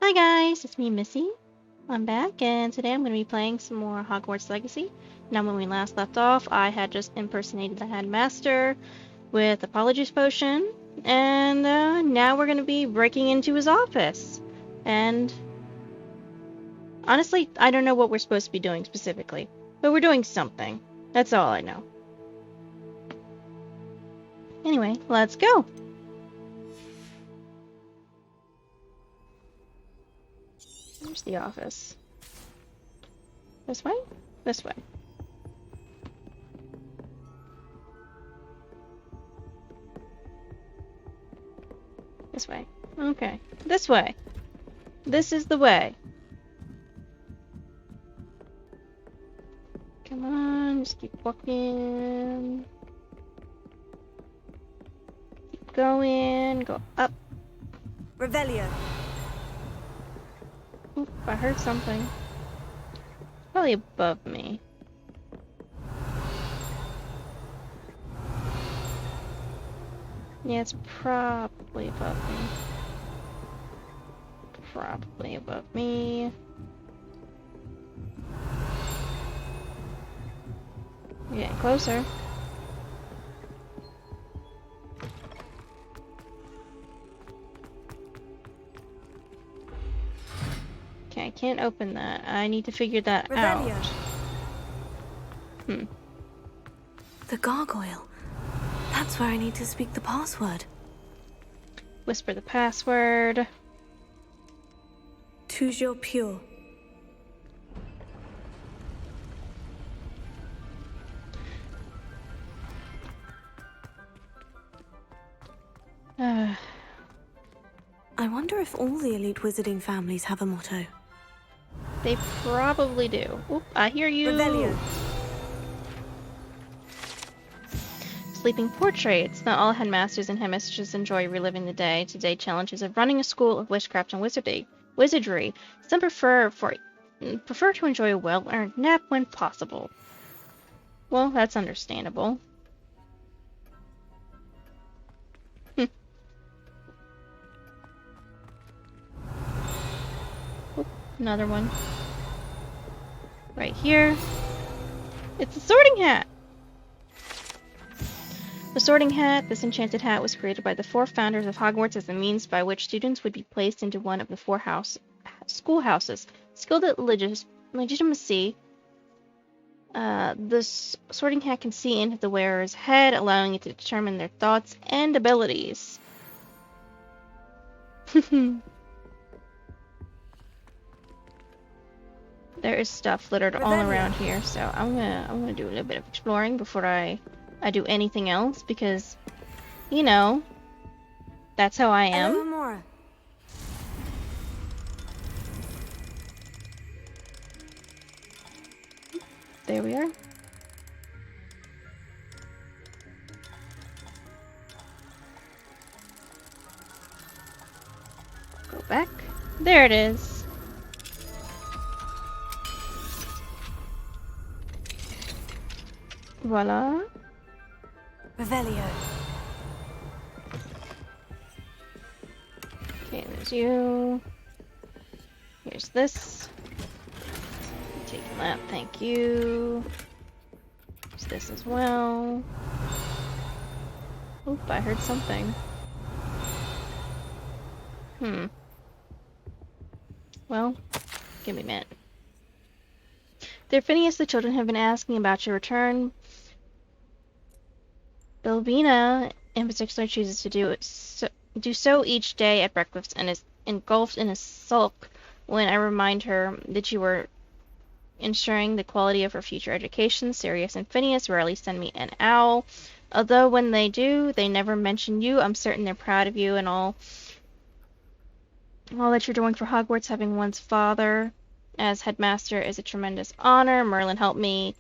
Hi guys, it's me Missy. I'm back and today I'm going to be playing some more Hogwarts Legacy. Now when we last left off, I had just impersonated the Headmaster with Apologies Potion, and now we're going to be breaking into his office. And honestly, I don't know what we're supposed to be doing specifically, but we're doing something. That's all I know. Anyway, let's go! Where's the office? This way? This way. This way. Okay. This way. This is the way. Come on, just keep walking. Keep going. Go up. Revelio. Oop, I heard something. Probably above me. Yeah, it's probably above me. Probably above me. We're getting closer. Okay, I can't open that. I need to figure that out. The gargoyle. That's where I need to speak the password. Whisper the password. Toujours pure. I wonder if all the elite wizarding families have a motto. They probably do. Oop, I hear you. Revelio. Sleeping portraits. Not all headmasters and headmistresses enjoy reliving the day-to-day challenges of running a school of witchcraft and wizardry. Some prefer to enjoy a well-earned nap when possible. Well, that's understandable. Oop, another one. Right here. It's a sorting hat! The sorting hat. This enchanted hat was created by the 4 founders of Hogwarts as a means by which students would be placed into one of the 4 schoolhouses. Skilled at legitimacy, this sorting hat can see into the wearer's head, allowing it to determine their thoughts and abilities. There is stuff littered all around here, so I'm gonna do a little bit of exploring before I do anything else, because, you know, that's how I am. There we are. Go back. There it is. Voila. Revelio. Okay, there's you. Here's this. Taking that, thank you. There's this as well. Oop, I heard something. Well, give me a minute. Dear Phineas, the children have been asking about your return. Belvina, in particular, chooses to do so each day at breakfast and is engulfed in a sulk when I remind her that you were ensuring the quality of her future education. Sirius and Phineas rarely send me an owl, although when they do, they never mention you. I'm certain they're proud of you and all that you're doing for Hogwarts. Having one's father as headmaster is a tremendous honor. Merlin helped me.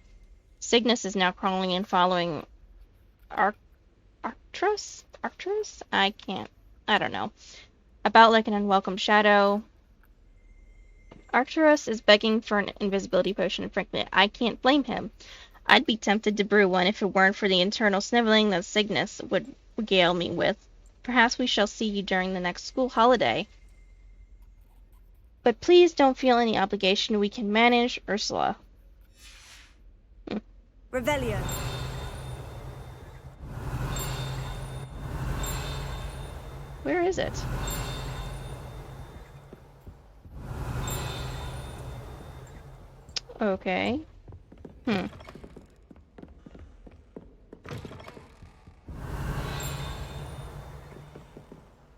Cygnus is now crawling and following Arcturus? I don't know. About like an unwelcome shadow. Arcturus is begging for an invisibility potion, and frankly, I can't blame him. I'd be tempted to brew one if it weren't for the internal sniveling that Cygnus would regale me with. Perhaps we shall see you during the next school holiday. But please don't feel any obligation. We can manage Ursula. Revelio. Where is it? Okay.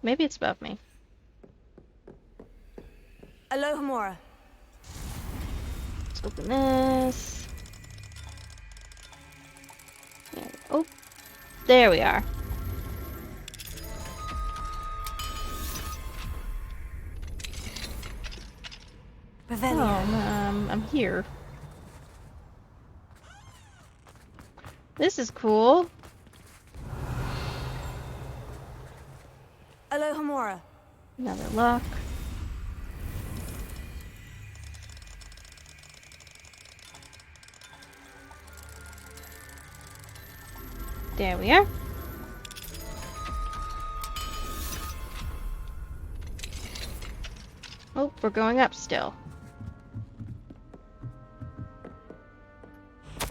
Maybe it's above me. Alohomora. Let's open this. There. Oh, there we are. Revelio. Oh, I'm here. This is cool. Alohomora. Another lock. There we are. Oh, we're going up still.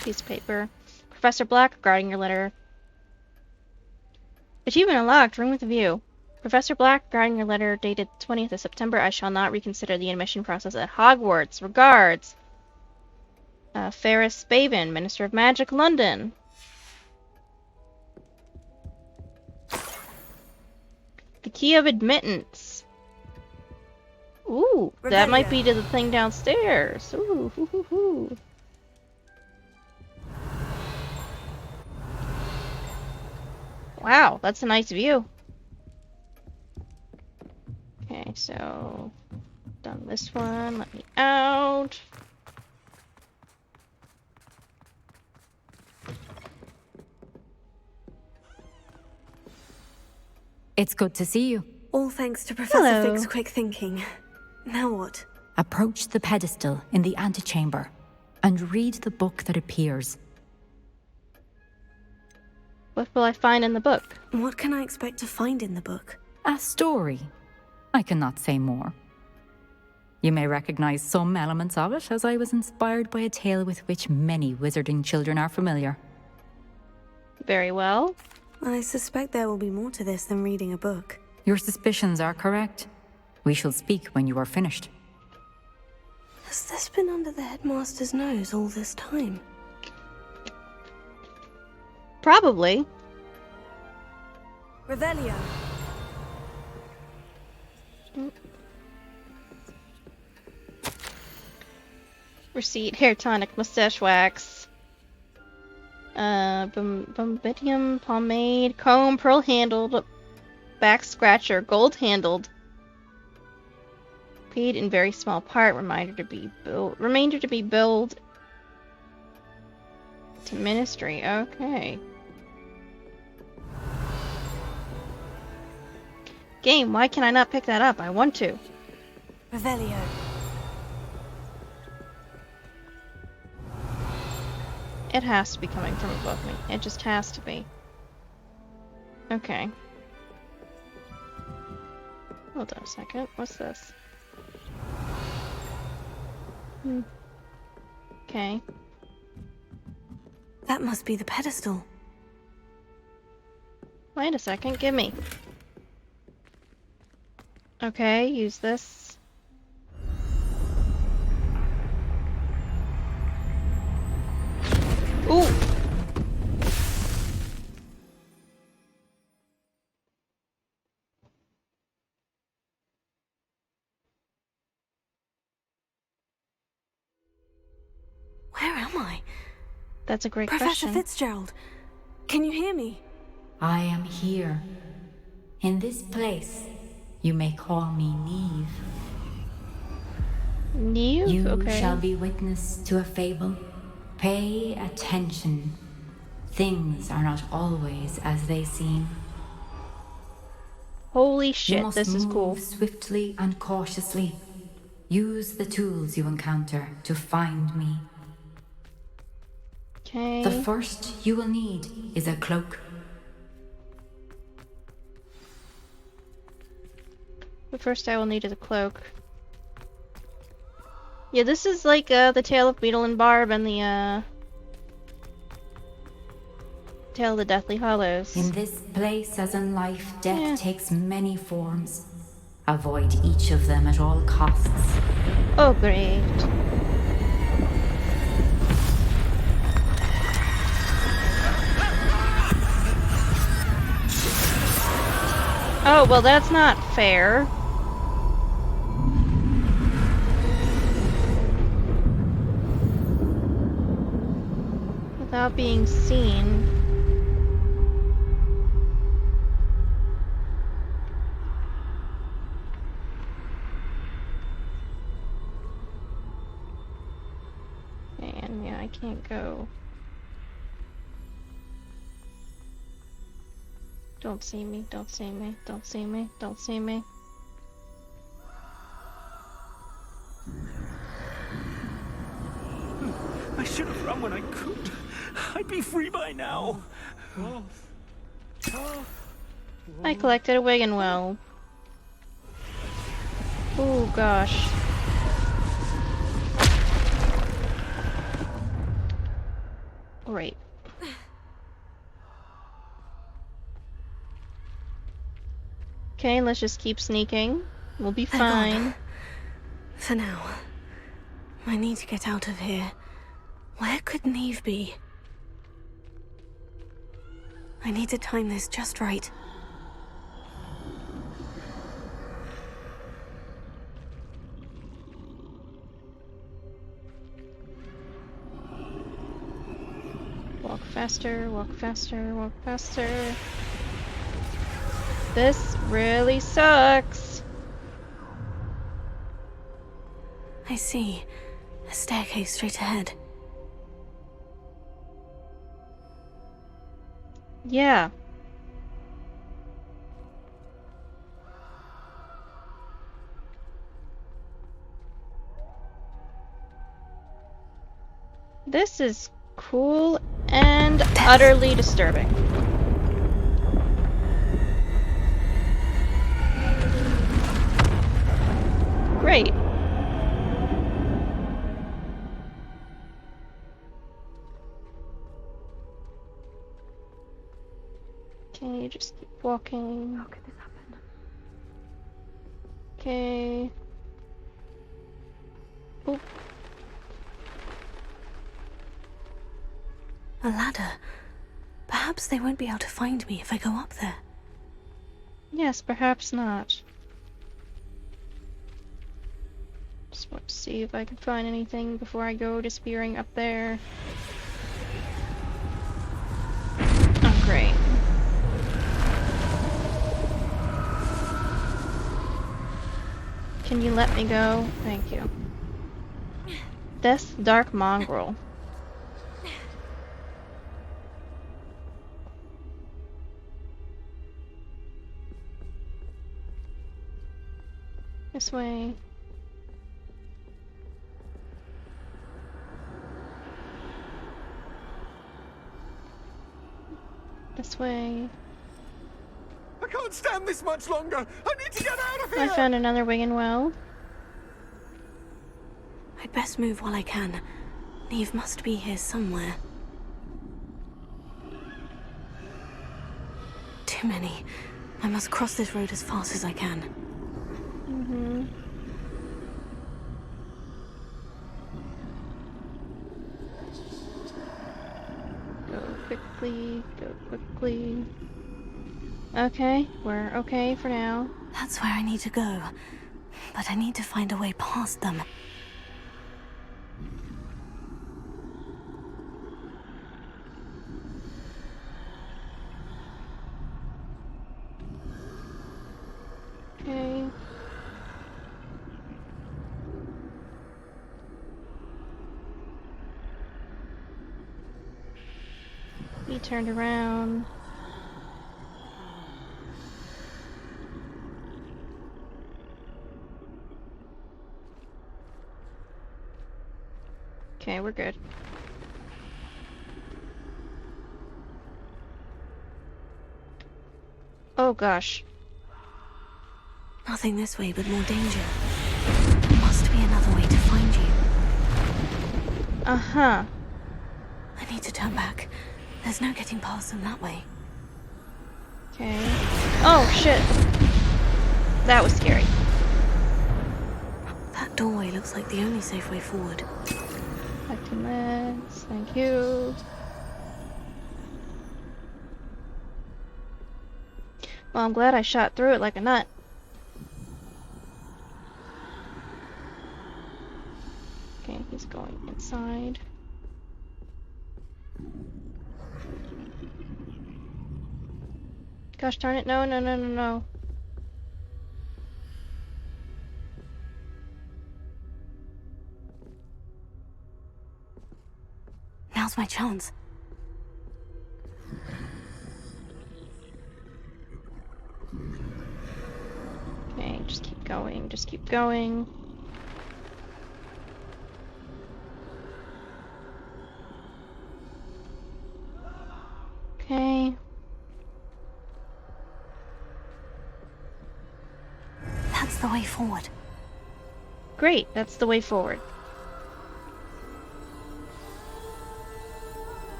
Piece of paper. Professor Black, regarding your letter. Achievement unlocked. Room with a view. Professor Black, regarding your letter dated 20th of September, I shall not reconsider the admission process at Hogwarts. Regards. Ferris Spavin, Minister of Magic, London. The key of admittance. Ooh, that might be to the thing downstairs. Ooh, hoo, hoo, hoo. Wow, that's a nice view. Okay, so done this one. Let me out. It's good to see you. All thanks to Professor Hello. Fig's quick thinking. Now what? Approach the pedestal in the antechamber and read the book that appears. What will I find in the book? What can I expect to find in the book? A story. I cannot say more. You may recognize some elements of it, as I was inspired by a tale with which many wizarding children are familiar. Very well. I suspect there will be more to this than reading a book. Your suspicions are correct. We shall speak when you are finished. Has this been under the headmaster's nose all this time? Probably. Revelio. Receipt, hair tonic, mustache wax. Bombidium pomade, comb, pearl handled, back scratcher, gold handled. Paid in very small part. Remainder to be billed to ministry. Okay. Game, why can I not pick that up? I want to. Revelio. It has to be coming from above me. It just has to be. Okay. Hold on a second. What's this? Okay. That must be the pedestal. Wait a second. Give me. Okay, use this. Ooh! Where am I? That's a great Professor question. Fitzgerald, can you hear me? I am here. In this place, you may call me Neve. Neve? You Okay. shall be witness to a fable. Pay attention. Things are not always as they seem. Holy You shit, must this is move cool. swiftly and cautiously. Use the tools you encounter to find me. Okay. The first you will need is a cloak. The first I will need is a cloak. Yeah, this is like the Tale of Beetle and Barb and the Tale of the Deathly Hallows. In this place, as in life, death Yeah. takes many forms. Avoid each of them at all costs. Oh, great. Oh, well, that's not fair. Without being seen. And yeah, I can't go. Don't see me, don't see me, don't see me, don't see me. I should have run when I could. I'd be free by now. I collected a Wigan Well. Oh gosh. Great. Okay, let's just keep sneaking. We'll be They're gone. fine. For now. I need to get out of here. Where could Neve be? I need to time this just right. Walk faster, walk faster, walk faster. This really sucks. I see. A staircase straight ahead. Yeah. This is cool and utterly disturbing. Great. Okay, just keep walking. How could this happen? Okay. Oop. A ladder. Perhaps they won't be able to find me if I go up there. Yes, perhaps not. Just want to see if I can find anything before I go disappearing up there. Oh, great. Can you let me go? Thank you. Death's Dark Mongrel. This way. This way. I can't stand this much longer. I need to get out of here. I found another Wigan Well. I'd best move while I can. Neve must be here somewhere. Too many. I must cross this road as fast as I can. Go quickly, go quickly. Okay, we're okay for now. That's where I need to go. But I need to find a way past them. Okay. He turned around. Okay, we're good. Oh gosh. Nothing this way but more danger. Must be another way to find you. Uh-huh. I need to turn back. There's no getting past them that way. Okay. Oh, shit. That was scary. That doorway looks like the only safe way forward. Collecting meds. Thank you. Well, I'm glad I shot through it like a nut. Okay, he's going inside. Gosh darn it, no, no, no, no, no. Now's my chance. Okay, just keep going, just keep going. Okay. That's the way forward. Great, that's the way forward.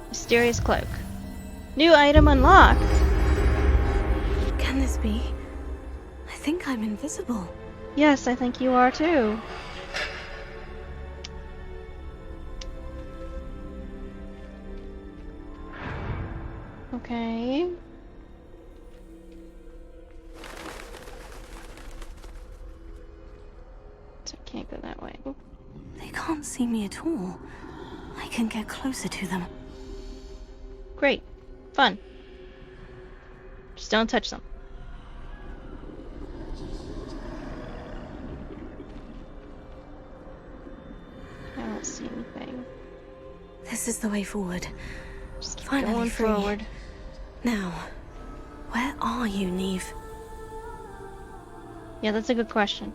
Mysterious cloak. New item unlocked! Can this be? I think I'm invisible. Yes, I think you are too. Okay. So I can't go that way. They can't see me at all. I can get closer to them. Great. Fun. Just don't touch them. I don't see anything. This is the way forward. Just keep Finally going free. forward. Now, where are you, Neve? Yeah, that's a good question.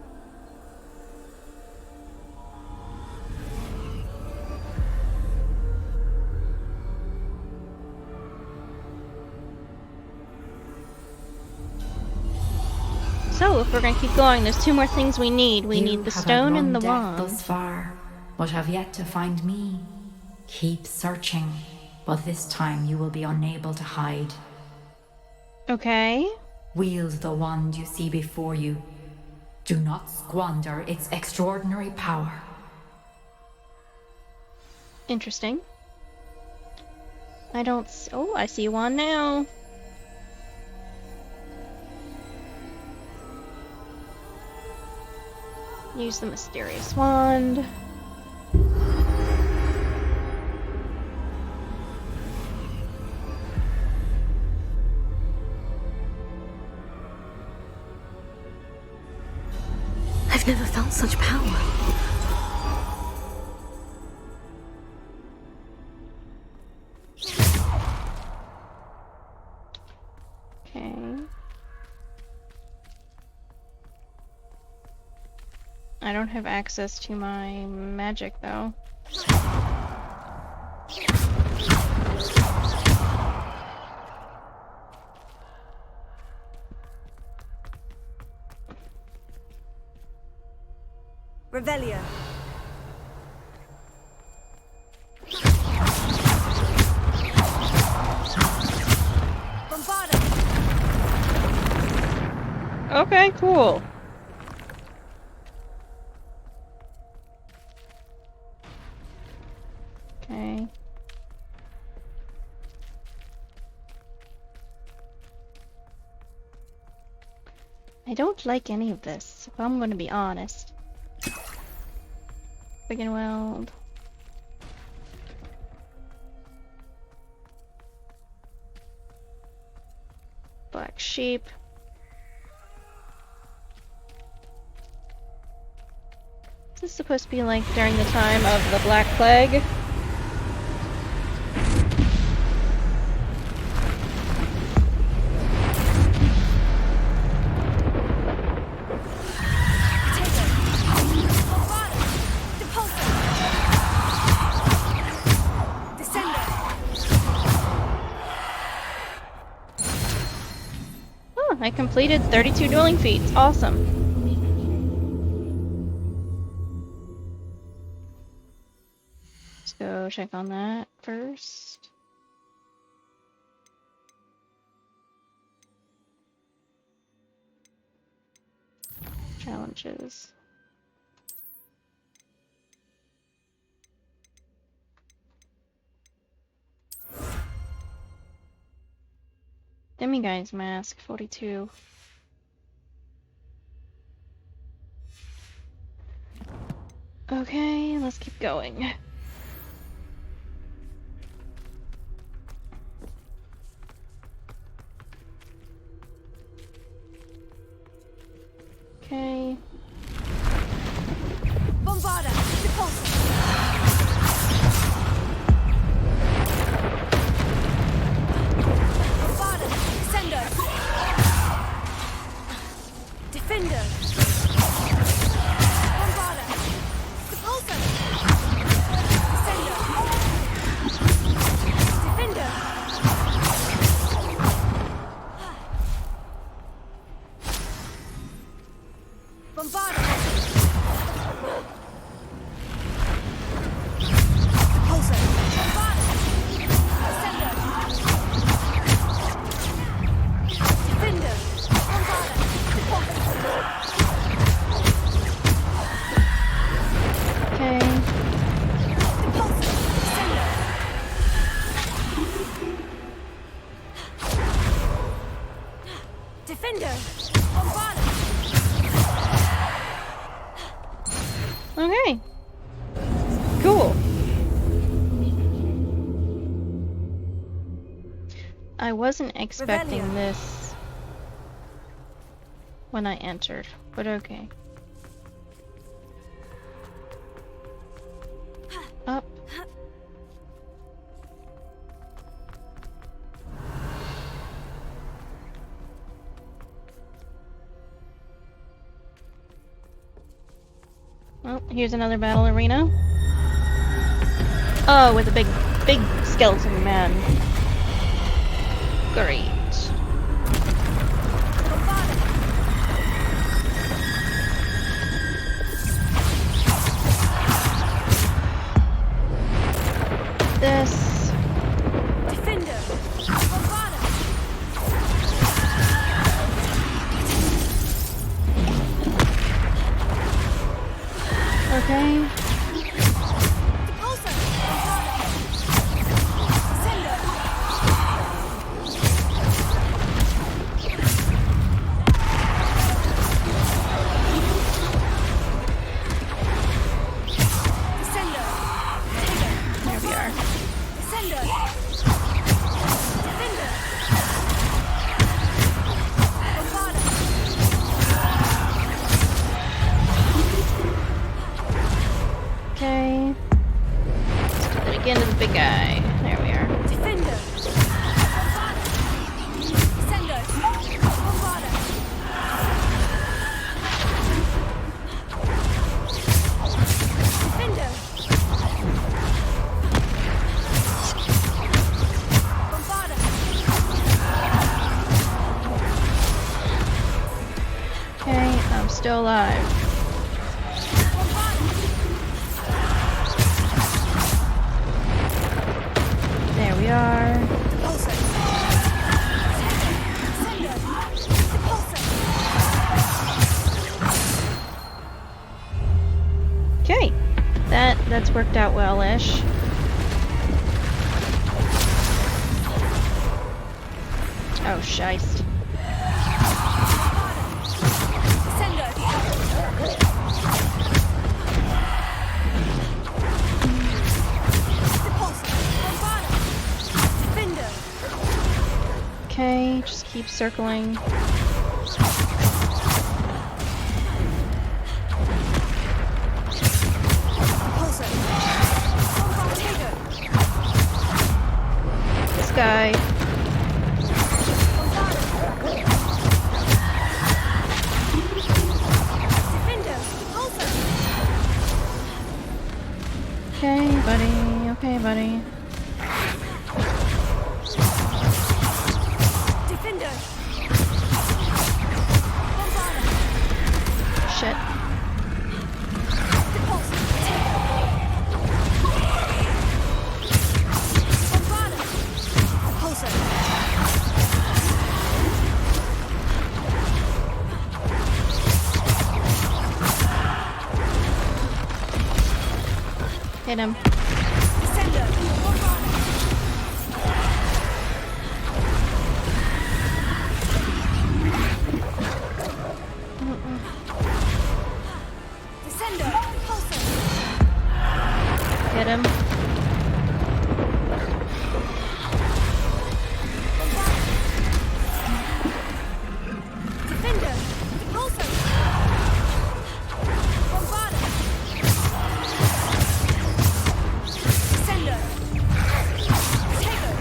So, if we're gonna keep going, there's two more things we need. We need the stone and the wand. Thus far, but have yet to find me. Keep searching, but this time you will be unable to hide. Okay. Wield the wand you see before you. Do not squander its extraordinary power. Interesting. Oh, I see one now. Use the mysterious wand. I've never felt such power. Okay. I don't have access to my magic though. Revelio. Okay, cool. Okay. I don't like any of this, if I'm gonna be honest. Friggin' weld. Black sheep. Is this supposed to be like during the time of the Black Plague? Oh, I completed 32 dueling feats. Awesome. go check on that first. Challenges. Demiguise mask, 42. Okay, let's keep going. Okay. Bombarda! Repulsor! Bombarda! Sender! Defender! Bombarda! Repulsor! Sender! Defender! Bombarda! Repulsor! Bombarda! Sender! Defender! Bombarda! Okay. Repulsor! Sender! Defender! Bombarda! Okay. Cool. I wasn't expecting Revelio. this when I entered, but okay. Up. Well, here's another battle arena. Oh, with a big skeleton man. Great. This. Defender! Bombarda! Okay. Repulsor! Bombarda! Sender! Descender! There we are. Descender! Defender! Bombarda! Okay. Let's do that again to the big guy. There we are. Defender! Bombarda! Descender! Bombarda! Defender! Bombarda! Okay, I'm still alive. Bombarda! There we are. Repulsor! Sender! Repulsor! Okay. That's worked out well-ish. Oh, shiest. Sender! Repulsor! Bombarda! Defender! Okay, just keep circling. Repulsor! Bombardier! This guy. Bombarda! Defender! Repulsor! Okay, buddy. Okay, buddy. Defender! Bombarda! Shit. Repulsor! Hit him. Descender. Descender. Pulsar. Hit him. Defender. Pulsar. Bombarda. Descender. Taker.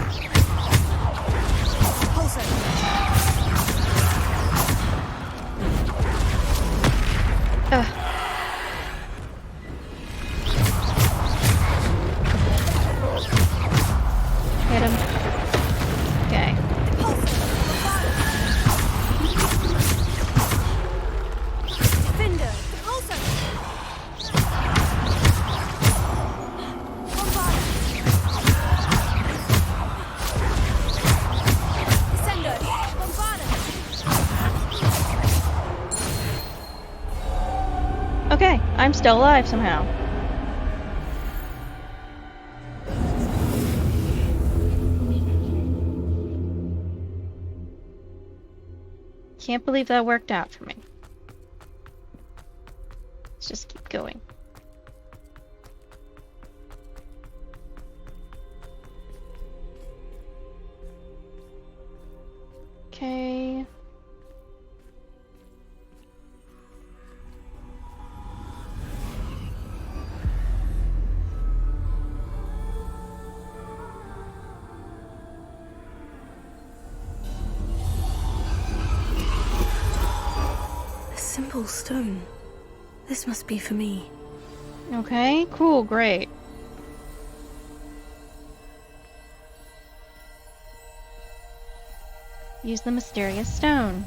Pulsar. Ugh. Hit him. Okay. Defender. Pulsar. Bombarda. Descender. Bombarda. Okay, I'm still alive somehow. Can't believe that worked out for me. Let's just keep going. Okay. A simple stone. This must be for me. Okay, cool, great. Use the mysterious stone.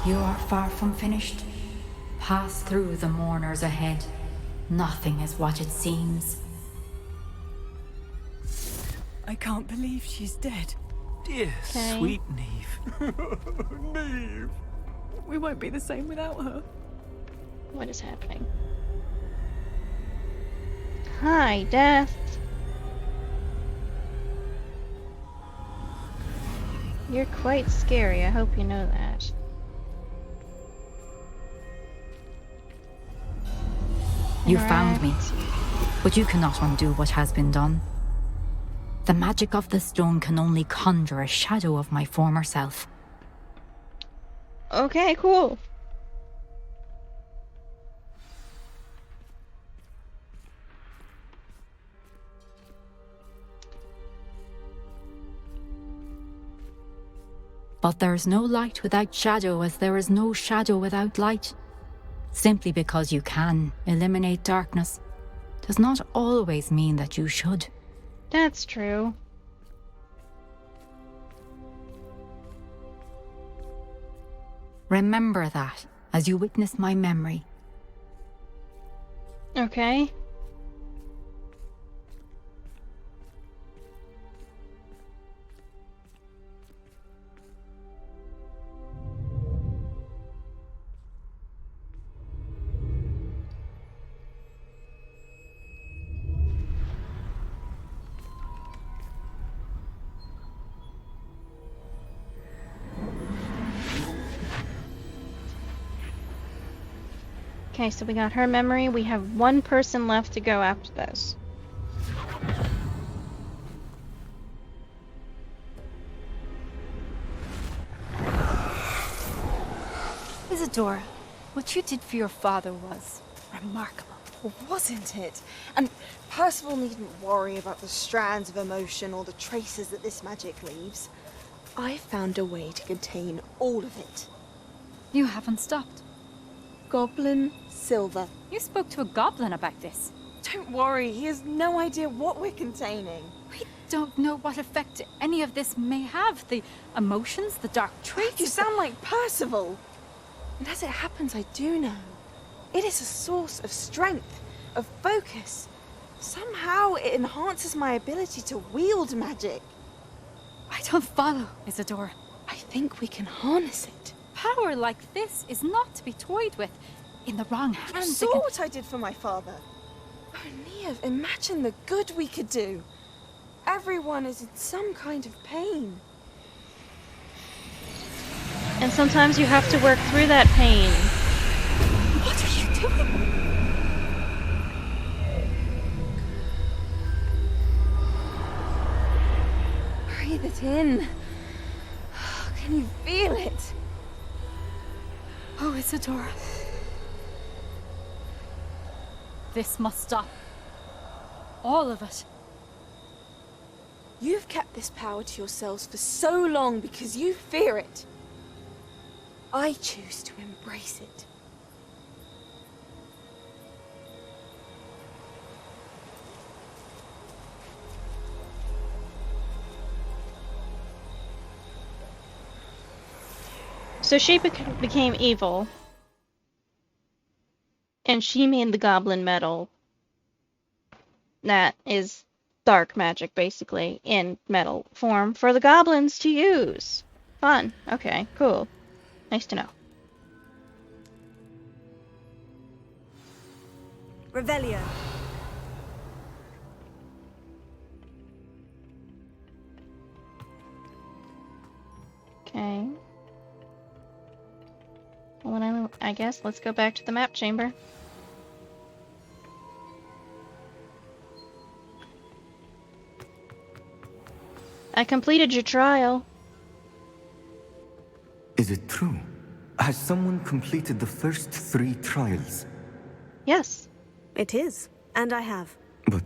You are far from finished. Pass through the mourners ahead. Nothing is what it seems. I can't believe she's dead. Dear, Okay. sweet Neve. Neve. We won't be the same without her. What is happening? Hi, Death. You're quite scary. I hope you know that. You found me, Interact. but you cannot undo what has been done. The magic of the stone can only conjure a shadow of my former self. Okay, cool. But there is no light without shadow, as there is no shadow without light. Simply because you can eliminate darkness does not always mean that you should. That's true. Remember that as you witness my memory. Okay. Okay, so we got her memory. We have one person left to go after this. Isadora, what you did for your father was remarkable. Well, wasn't it? And Percival needn't worry about the strands of emotion or the traces that this magic leaves. I found a way to contain all of it. You haven't stopped. Goblin silver. You spoke to a goblin about this. Don't worry, he has no idea what we're containing. We don't know what effect any of this may have. The emotions, the dark traits. You sound like Percival. And as it happens, I do know. It is a source of strength, of focus. Somehow it enhances my ability to wield magic. I don't follow, Isadora. I think we can harness it. Power like this is not to be toyed with. In the wrong You hands, saw it can... what I did for my father. Oh, Nia, imagine the good we could do. Everyone is in some kind of pain. And sometimes you have to work through that pain. What are you doing? Breathe it in. Can you feel it? Oh, Isadora. This must stop. All of it. You've kept this power to yourselves for so long because you fear it. I choose to embrace it. So she became evil. And she made the goblin metal. That is dark magic, basically, in metal form for the goblins to use. Fun. Okay, cool. Nice to know. Revelio. Okay. Well, then I guess let's go back to the map chamber. I completed your trial. Is it true? Has someone completed the first 3 trials? Yes. It is, and I have. But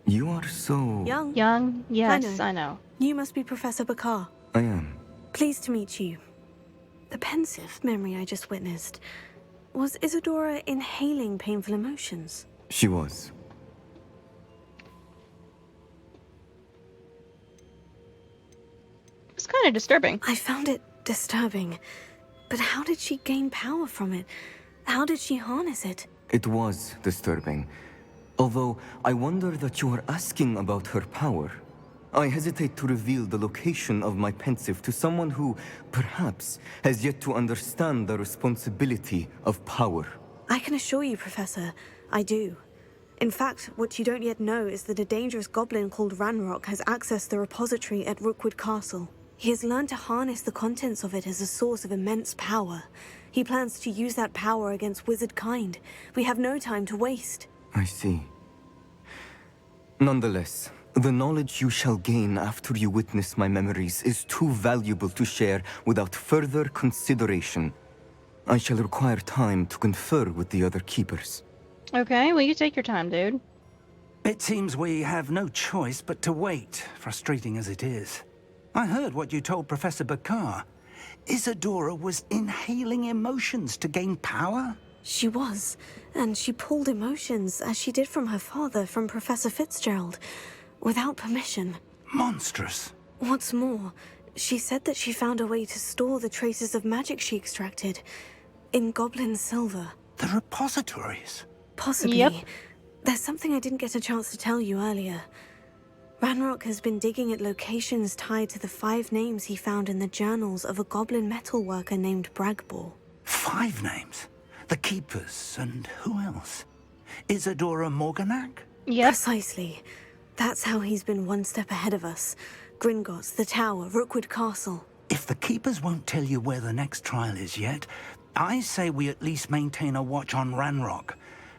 you are so... Young? Yes, I know. You must be Professor Bakar. I am. Pleased to meet you. The pensive memory I just witnessed. Was Isadora inhaling painful emotions? She was. It's kind of disturbing. I found it disturbing. But how did she gain power from it? How did she harness it? It was disturbing. Although, I wonder that you are asking about her power. I hesitate to reveal the location of my pensive to someone who, perhaps, has yet to understand the responsibility of power. I can assure you, Professor, I do. In fact, what you don't yet know is that a dangerous goblin called Ranrock has accessed the repository at Rookwood Castle. He has learned to harness the contents of it as a source of immense power. He plans to use that power against wizard kind. We have no time to waste. I see. Nonetheless, the knowledge you shall gain after you witness my memories is too valuable to share without further consideration. I shall require time to confer with the other keepers. Okay, well, you take your time, dude. It seems we have no choice but to wait, frustrating as it is. I heard what you told Professor Bakar. Isadora was inhaling emotions to gain power? She was, and she pulled emotions, as she did from her father, from Professor Fitzgerald, without permission. Monstrous. What's more, she said that she found a way to store the traces of magic she extracted in goblin silver. The repositories. Possibly. Yep. There's something I didn't get a chance to tell you earlier. Ranrock has been digging at locations tied to the 5 names he found in the journals of a goblin metalworker named Bragbor. 5 names? The Keepers, and who else? Isadora Morganac? Yep. Precisely. That's how he's been one step ahead of us. Gringotts, the Tower, Rookwood Castle. If the Keepers won't tell you where the next trial is yet, I say we at least maintain a watch on Ranrock.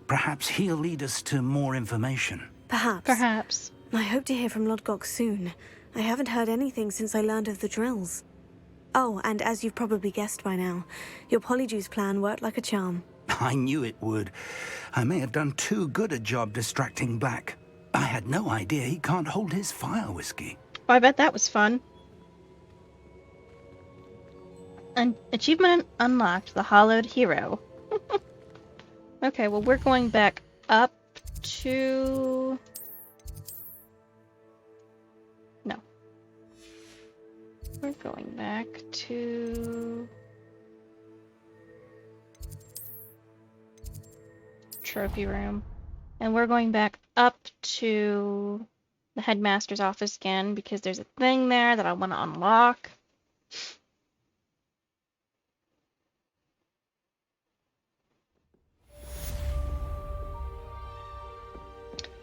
Perhaps he'll lead us to more information. Perhaps. Perhaps. I hope to hear from Lodgok soon. I haven't heard anything since I learned of the drills. Oh, and as you've probably guessed by now, your polyjuice plan worked like a charm. I knew it would. I may have done too good a job distracting Black. I had no idea he can't hold his fire whiskey. Oh, I bet that was fun. Achievement unlocked, the Hollowed Hero. Okay, well, we're going back up to... No. We're going back to... Trophy room. And we're going back up to the headmaster's office again because there's a thing there that I want to unlock.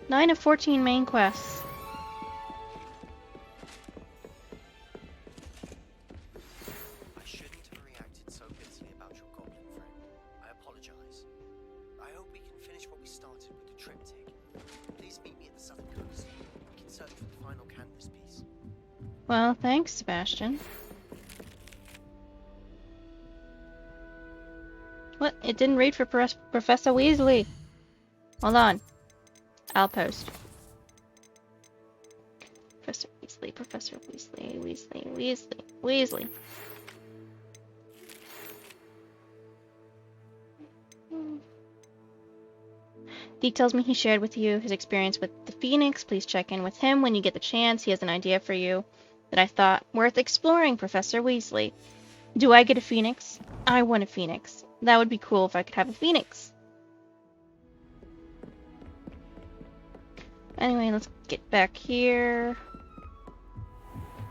Nine of 14 main quests. I shouldn't have reacted so bitterly about your goblin friend. I apologize. I hope we can finish what we started with the triptych. Please meet me at the southern coast. We can search for the final canvas piece. Well, thanks, Sebastian. What? It didn't read for Professor Weasley. Hold on. I'll post. Professor Weasley, Professor Weasley, Weasley. Deke tells me he shared with you his experience with the Phoenix. Please check in with him when you get the chance. He has an idea for you that I thought worth exploring, Professor Weasley. Do I get a Phoenix? I want a Phoenix. That would be cool if I could have a Phoenix. Anyway, let's get back here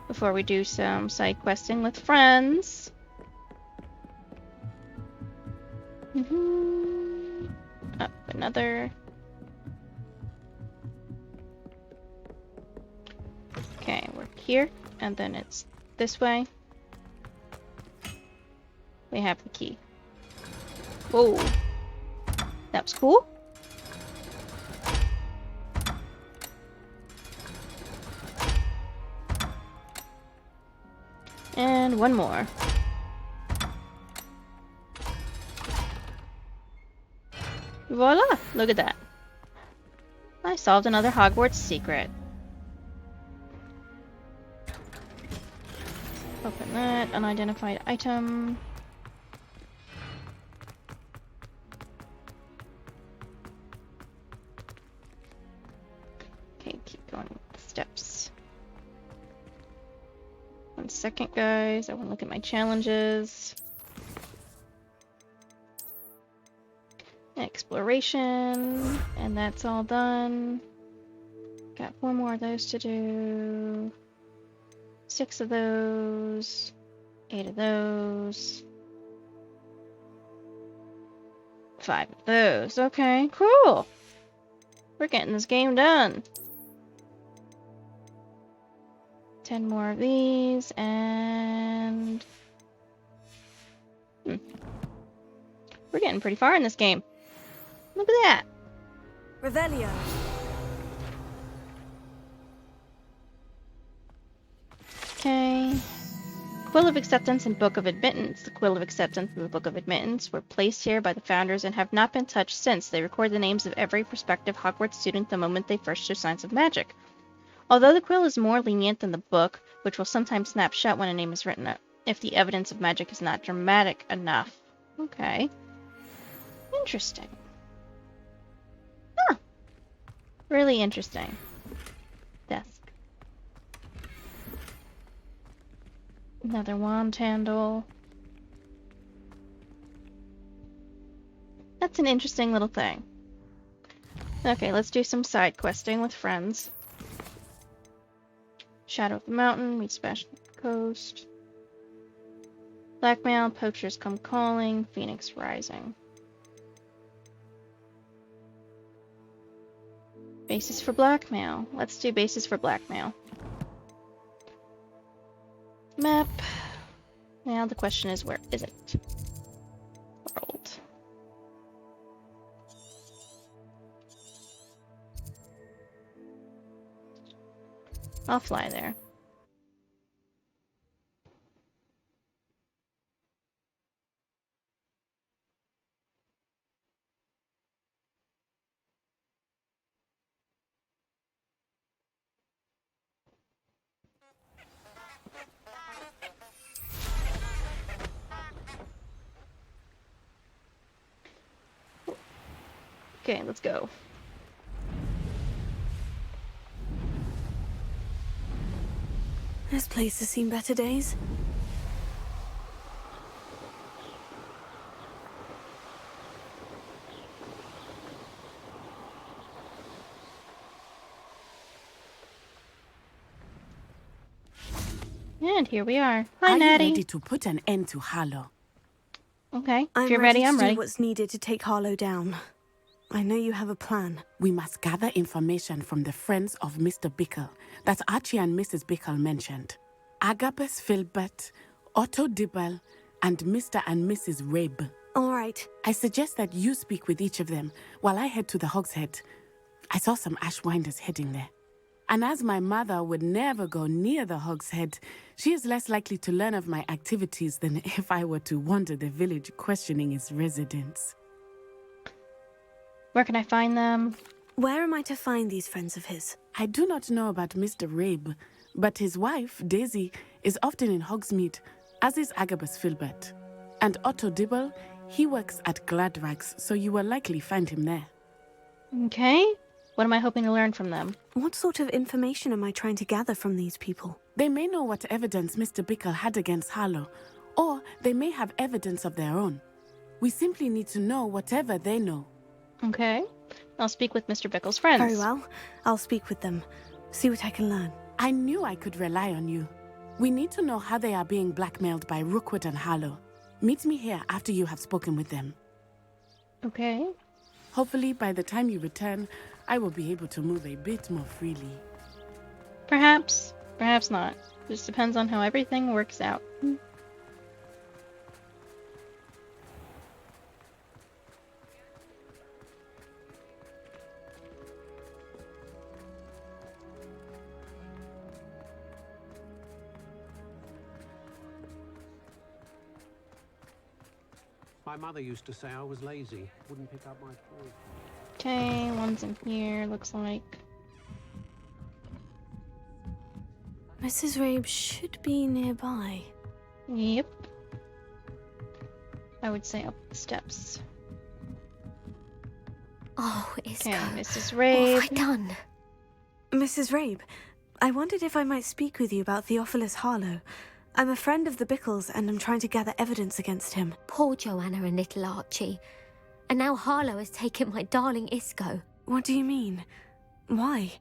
before we do some side questing with friends. Up another. Okay, we're here, and then it's this way. We have the key. Whoa. That was cool. And one more. Voila! Look at that. I solved another Hogwarts secret. Open that. Unidentified item. Okay, keep going with the steps. 1 second, guys. I want to look at my challenges. Exploration. And that's all done. Got 4 more of those to do. 6 of those. 8 of those. 5 of those. Okay, cool. We're getting this game done. 10 more of these, and... We're getting pretty far in this game. Look at that. Revelio. Okay. Quill of Acceptance and Book of Admittance. The Quill of Acceptance and the Book of Admittance were placed here by the founders and have not been touched since. They record the names of every prospective Hogwarts student the moment they first show signs of magic. Although the quill is more lenient than the book, which will sometimes snap shut when a name is written if the evidence of magic is not dramatic enough. Okay. Interesting. Huh. Really interesting. Desk. Another wand handle. That's an interesting little thing. Okay, let's do some side questing with friends. Shadow of the Mountain, meet Sebastian Coast. Blackmail, Poachers Come Calling, Phoenix Rising. Basis for blackmail. Let's do basis for blackmail. Map. Now the question is, where is it? World. I'll fly there. Okay, let's go. This place has seen better days. And here we are. Hi, Are Natie. you ready to put an end to Harlow? Okay, I'm if you're ready, I'm to ready. do what's needed to take Harlow down. I know you have a plan. We must gather information from the friends of Mr. Bickle that Archie and Mrs. Bickle mentioned. Agabus Filbert, Otto Dibble, and Mr. and Mrs. Rabe. All right. I suggest that you speak with each of them while I head to the Hogshead. I saw some Ashwinders heading there. And as my mother would never go near the Hogshead, she is less likely to learn of my activities than if I were to wander the village questioning its residents. Where can I find them? Where am I to find these friends of his? I do not know about Mr. Rabe, but his wife, Daisy, is often in Hogsmeade, as is Agabus Filbert. And Otto Dibble, he works at Gladrags, so you will likely find him there. Okay. What am I hoping to learn from them? What sort of information am I trying to gather from these people? They may know what evidence Mr. Bickle had against Harlow, or they may have evidence of their own. We simply need to know whatever they know. Okay. I'll speak with Mr. Bickle's friends. Very well. I'll speak with them. See what I can learn. I knew I could rely on you. We need to know how they are being blackmailed by Rookwood and Harlow. Meet me here after you have spoken with them. Okay. Hopefully, by the time you return, I will be able to move a bit more freely. Perhaps. Perhaps not. Just depends on how everything works out. My mother used to say I was lazy, wouldn't pick up my toys. Okay, one's in here, looks like. Mrs. Rabe should be nearby. Yep. I would say up the steps. Oh, Isco. Okay, Mrs. What Rabe. have I done? Mrs. Rabe, I wondered if I might speak with you about Theophilus Harlow. I'm a friend of the Bickles, and I'm trying to gather evidence against him. Poor Joanna and little Archie. And now Harlow has taken my darling Isco. What do you mean? Why?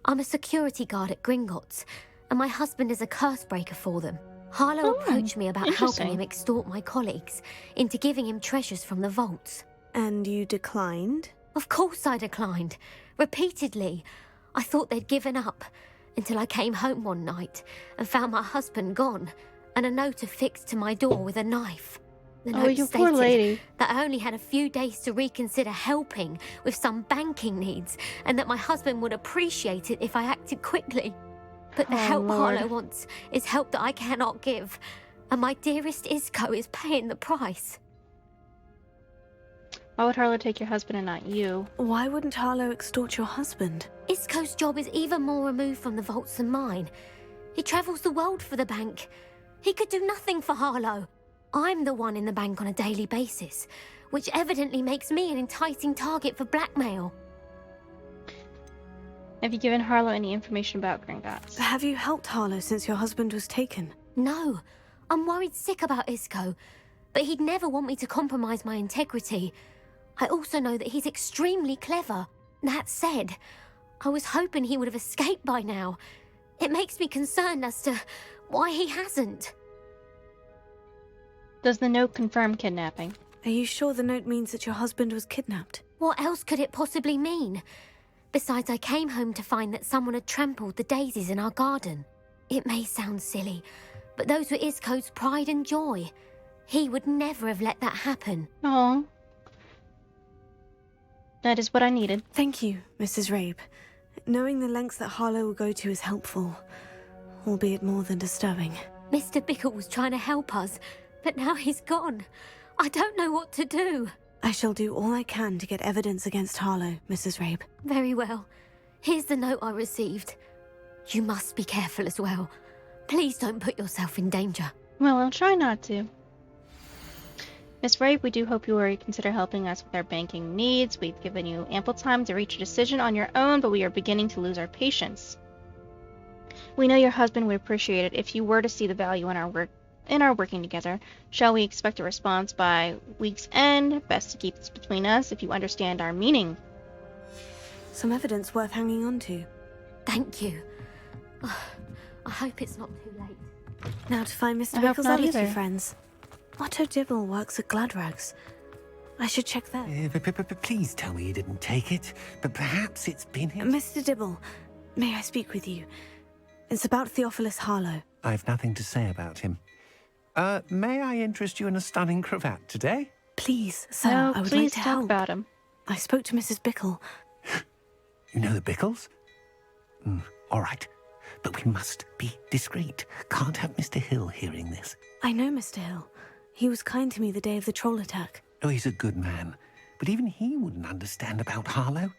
I'm a security guard at Gringotts, and my husband is a curse breaker for them. Harlow approached me about helping him extort my colleagues into giving him treasures from the vaults. And you declined? Of course I declined. Repeatedly. I thought they'd given up, until I came home one night and found my husband gone, and a note affixed to my door with a knife. The note you poor stated lady. that I only had a few days to reconsider helping with some banking needs, and that my husband would appreciate it if I acted quickly. But the help Lord. Harlow wants is help that I cannot give, and my dearest Isco is paying the price. Why would Harlow take your husband and not you? Why wouldn't Harlow extort your husband? Isco's job is even more removed from the vaults than mine. He travels the world for the bank. He could do nothing for Harlow. I'm the one in the bank on a daily basis, which evidently makes me an enticing target for blackmail. Have you given Harlow any information about Gringotts? Have you helped Harlow since your husband was taken? No, I'm worried sick about Isco, but he'd never want me to compromise my integrity. I also know that he's extremely clever. That said, I was hoping he would have escaped by now. It makes me concerned as to why he hasn't. Does the note confirm kidnapping? Are you sure the note means that your husband was kidnapped? What else could it possibly mean? Besides, I came home to find that someone had trampled the daisies in our garden. It may sound silly, but those were Isco's pride and joy. He would never have let that happen. Oh. That is what I needed. Thank you, Mrs. Rabe. Knowing the lengths that Harlow will go to is helpful, albeit more than disturbing. Mr. Bickle was trying to help us, but now he's gone. I don't know what to do. I shall do all I can to get evidence against Harlow, Mrs. Rabe. Very well. Here's the note I received. You must be careful as well. Please don't put yourself in danger. Well, I'll try not to. Miss Rabe, we do hope you will reconsider helping us with our banking needs. We've given you ample time to reach a decision on your own, but we are beginning to lose our patience. We know your husband would appreciate it if you were to see the value in our working together. Shall we expect a response by week's end? Best to keep this between us if you understand our meaning. Some evidence worth hanging on to. Thank you. I hope it's not too late. Now to find Mr. I hope Bickle's not other either. two friends. Otto Dibble works at Gladrags. I should check there. Please tell me you didn't take it. But perhaps it's been hit. Mr. Dibble, may I speak with you? It's about Theophilus Harlow. I've nothing to say about him. May I interest you in a stunning cravat today? Please, sir, No, I would please like to talk help. about him. I spoke to Mrs. Bickle. You know the Bickles? All right. But we must be discreet. Can't have Mr. Hill hearing this. I know Mr. Hill. He was kind to me the day of the troll attack. Oh, he's a good man. But even he wouldn't understand about Harlow.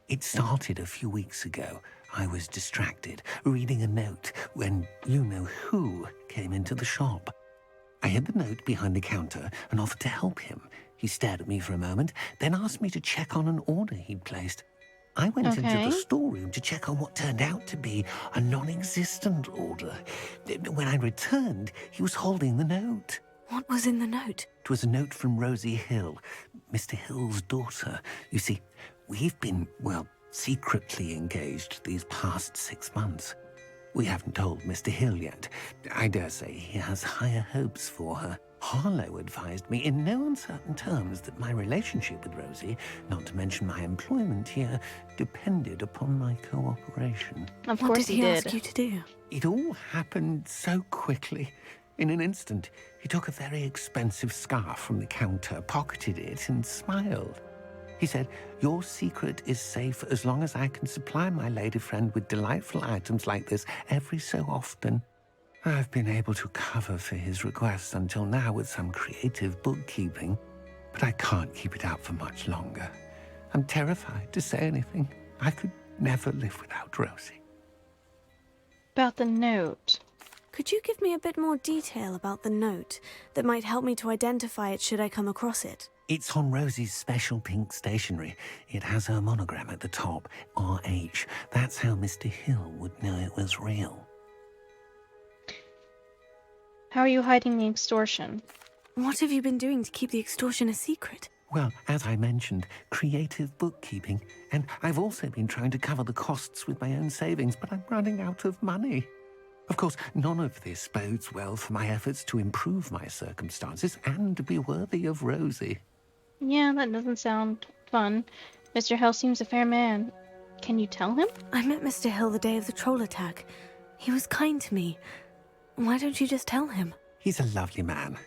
It started a few weeks ago. I was distracted, reading a note, when you-know-who came into the shop. I hid the note behind the counter and offered to help him. He stared at me for a moment, then asked me to check on an order he'd placed. I went into the storeroom to check on what turned out to be a non-existent order. When I returned, he was holding the note. What was in the note? It was a note from Rosie Hill, Mr. Hill's daughter. You see, we've been, well, secretly engaged these past 6 months. We haven't told Mr. Hill yet. I dare say he has higher hopes for her. Harlow advised me in no uncertain terms that my relationship with Rosie, not to mention my employment here, depended upon my cooperation. Of What course did he did. ask you to do? It all happened so quickly. In an instant, he took a very expensive scarf from the counter, pocketed it, and smiled. He said, "Your secret is safe as long as I can supply my lady friend with delightful items like this every so often." I've been able to cover for his requests until now with some creative bookkeeping, but I can't keep it out for much longer. I'm terrified to say anything. I could never live without Rosie. About the note. Could you give me a bit more detail about the note that might help me to identify it should I come across it? It's on Rosie's special pink stationery. It has her monogram at the top, RH. That's how Mr. Hill would know it was real. How are you hiding the extortion? What have you been doing to keep the extortion a secret? Well, as I mentioned, creative bookkeeping. And I've also been trying to cover the costs with my own savings, but I'm running out of money. Of course, none of this bodes well for my efforts to improve my circumstances and to be worthy of Rosie. Yeah, that doesn't sound fun. Mr. Hill seems a fair man. Can you tell him? I met Mr. Hill the day of the troll attack. He was kind to me. Why don't you just tell him? He's a lovely man.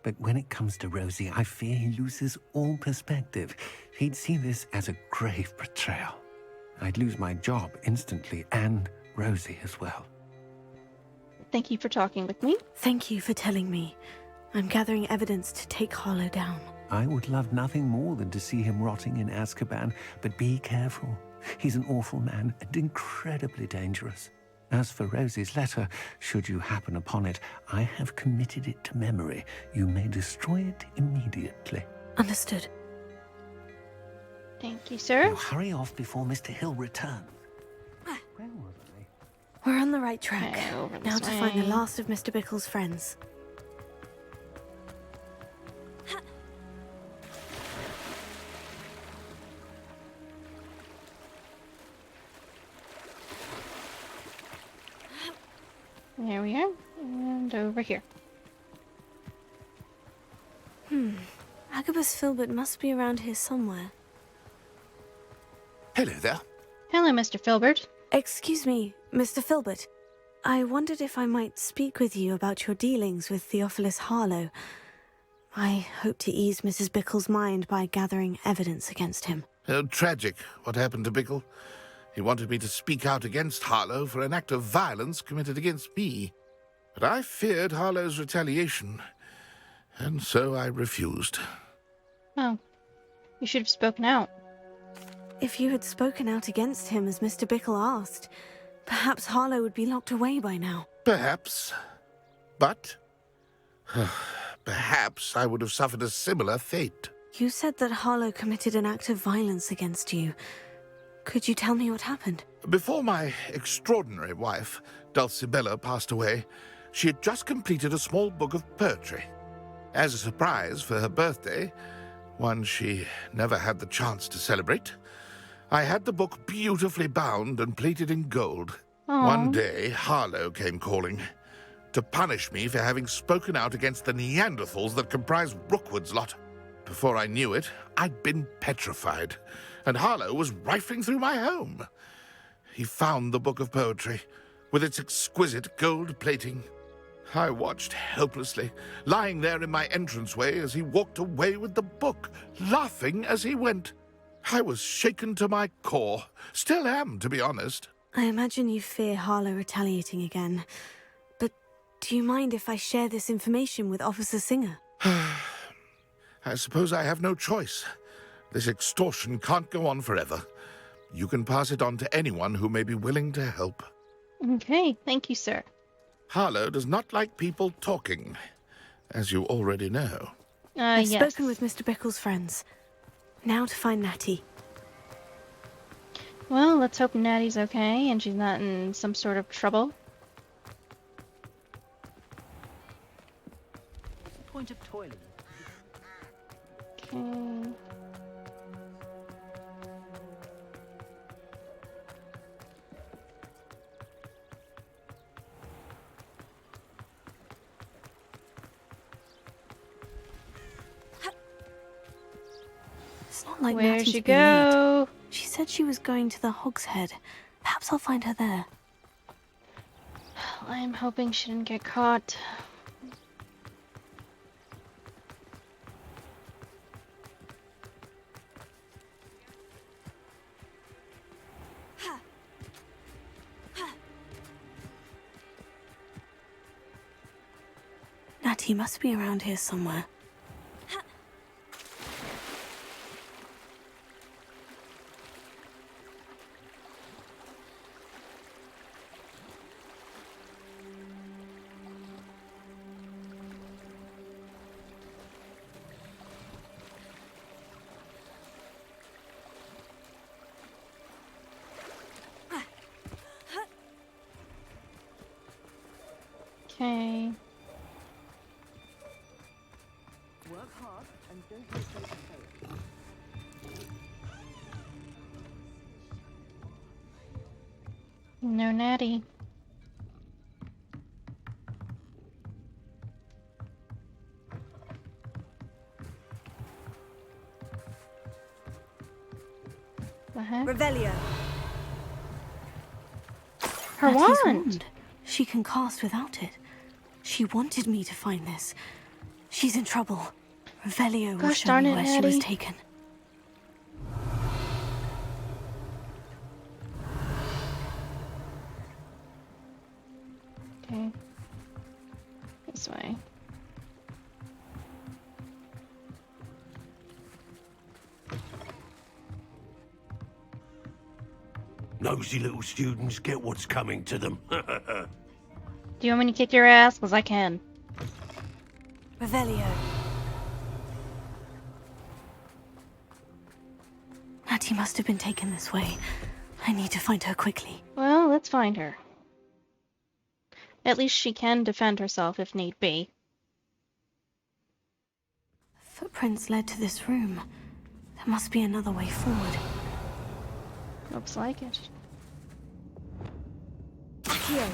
But when it comes to Rosie, I fear he loses all perspective. He'd see this as a grave betrayal. I'd lose my job instantly, and Rosie as well. Thank you for talking with me. Thank you for telling me. I'm gathering evidence to take Harlow down. I would love nothing more than to see him rotting in Azkaban, but be careful. He's an awful man and incredibly dangerous. As for Rosie's letter, should you happen upon it, I have committed it to memory. You may destroy it immediately. Understood. Thank you, sir. Now hurry off before Mr. Hill returns. Where was I? We're on the right track. Okay, over Now this to find the way. last of Mr. Bickle's friends. There we are. And over here. Agabus Filbert must be around here somewhere. Hello there. Hello, Mr. Filbert. Excuse me, Mr. Filbert. I wondered if I might speak with you about your dealings with Theophilus Harlow. I hope to ease Mrs. Bickle's mind by gathering evidence against him. Oh, tragic what happened to Bickle. He wanted me to speak out against Harlow for an act of violence committed against me. But I feared Harlow's retaliation, and so I refused. Oh. You should have spoken out. If you had spoken out against him as Mr. Bickle asked, perhaps Harlow would be locked away by now. Perhaps. But perhaps I would have suffered a similar fate. You said that Harlow committed an act of violence against you. Could you tell me what happened? Before my extraordinary wife, Dulcibella, passed away, she had just completed a small book of poetry. As a surprise for her birthday, one she never had the chance to celebrate, I had the book beautifully bound and plated in gold. One day, Harlow came calling to punish me for having spoken out against the Neanderthals that comprise Rookwood's lot. Before I knew it, I'd been petrified, and Harlow was rifling through my home. He found the book of poetry, with its exquisite gold plating. I watched helplessly, lying there in my entranceway as he walked away with the book, laughing as he went. I was shaken to my core. Still am, to be honest. I imagine you fear Harlow retaliating again. But do you mind if I share this information with Officer Singer? I suppose I have no choice. This extortion can't go on forever. You can pass it on to anyone who may be willing to help. Okay, thank you, sir. Harlow does not like people talking, as you already know. I've yes. spoken with Mr. Bickle's friends. Now to find Natie. Well, let's hope Natty's okay and she's not in some sort of trouble. Point of toilet. Okay. It's not like Where'd Natie's she been late. go? She said she was going to the Hog's Head. Perhaps I'll find her there. I'm hoping she didn't get caught. Natie must be around here somewhere. Okay. Work hard and don't mistake the fail. No Natty. The heck? Revelio. Her Natie's wand. She can cast without it. She wanted me to find this. She's in trouble. Revelio will Gosh show darn me it, where she was Nattie. taken. Okay. This way. Nosy little students get what's coming to them. Do you want me to kick your ass? 'Cause I can. Revelio. Natie must have been taken this way. I need to find her quickly. Well, let's find her. At least she can defend herself if need be. Footprints led to this room. There must be another way forward. Looks like it. Here.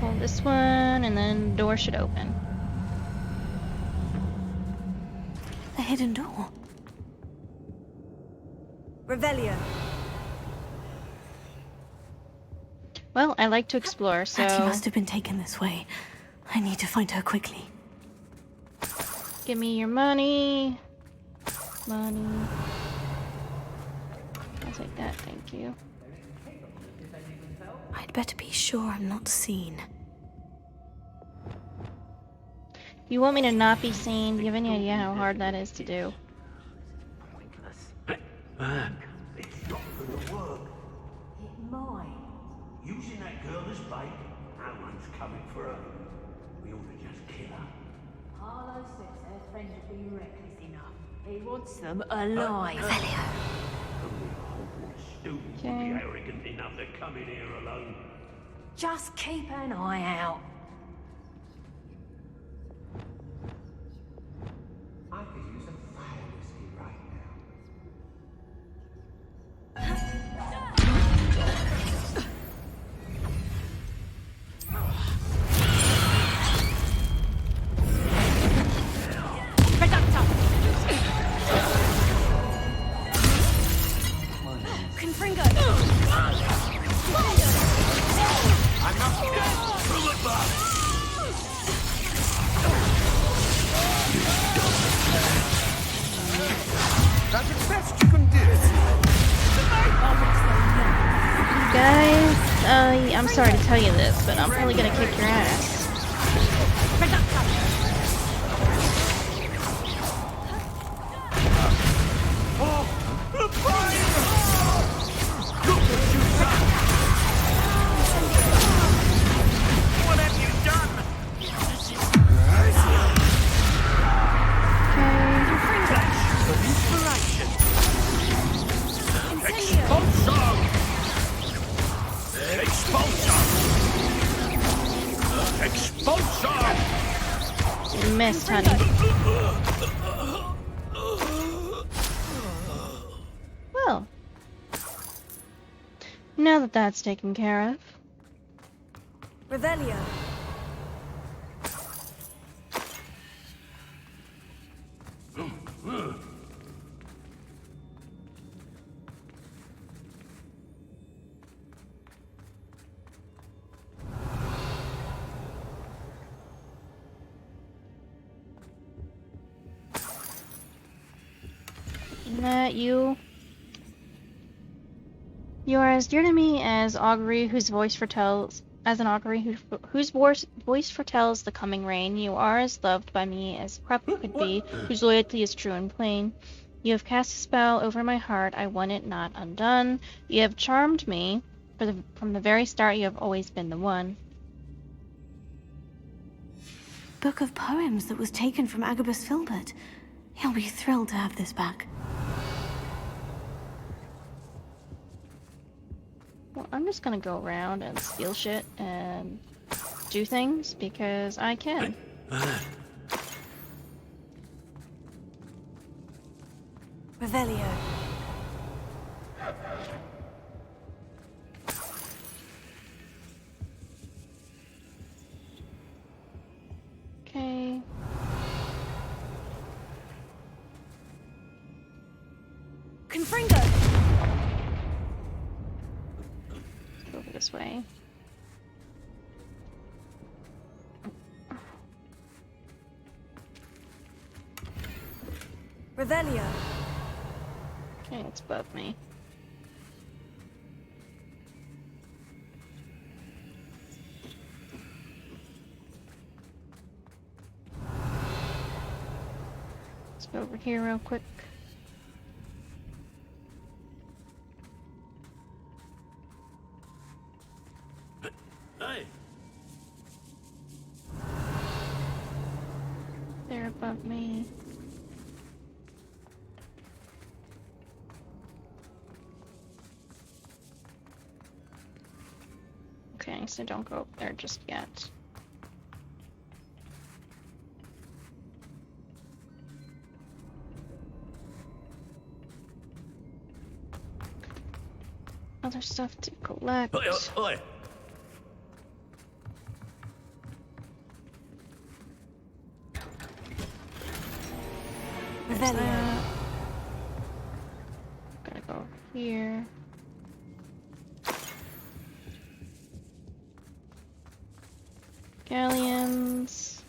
Pull this one, and then the door should open. A hidden door. Revelio. Well, I like to explore, so... Natie must have been taken this way. I need to find her quickly. Give me your money. Money. I'll take that, thank you. I'd better be sure I'm not seen. You want me to not be seen? Do you have any idea how hard that is to do? It's not gonna work. It might. Using that girl as bait, no one's coming for her. We ought to just kill her. Harlow says her friend would be reckless enough. He wants them alive. Only a Hogwarts student would be arrogant enough to come in here alone. Just keep an eye out. I'm sorry to tell you this, but I'm probably gonna kick your ass. What have you done? Flash of inspiration. Expulsion! Expulsion! Expulsion! You missed, honey. Well, now that that's taken care of. Revelio. That you are as dear to me as augury whose voice foretells whose voice foretells the coming rain. You are as loved by me as crop could be, whose loyalty is true and plain. You have cast a spell over my heart, I want it not undone. You have charmed me, from the very start you have always been the one. Book of poems that was taken from Agabus Filbert. He'll be thrilled to have this back. Well, I'm just gonna go around and steal shit and do things because I can. Revelio. Okay. Confringo. Go over this way. Revelio. Okay, it's above me. Let's go over here real quick. Hey. They're above me. Okay, so don't go up there just yet. Other stuff to collect. Oi, oi. There's that. Gotta go over here. Galleons.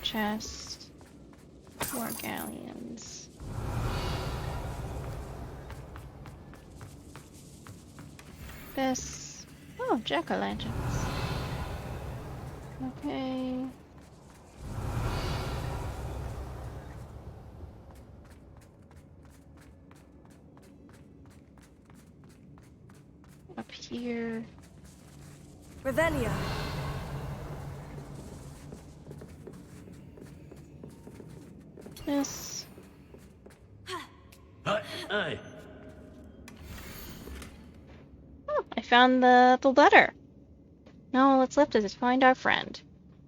Chest. More galleons. This. Oh, jack-o'-lanterns. Okay. Up here. Revelio. This. Hey. Oh, I found the letter. Now all that's left is to find our friend.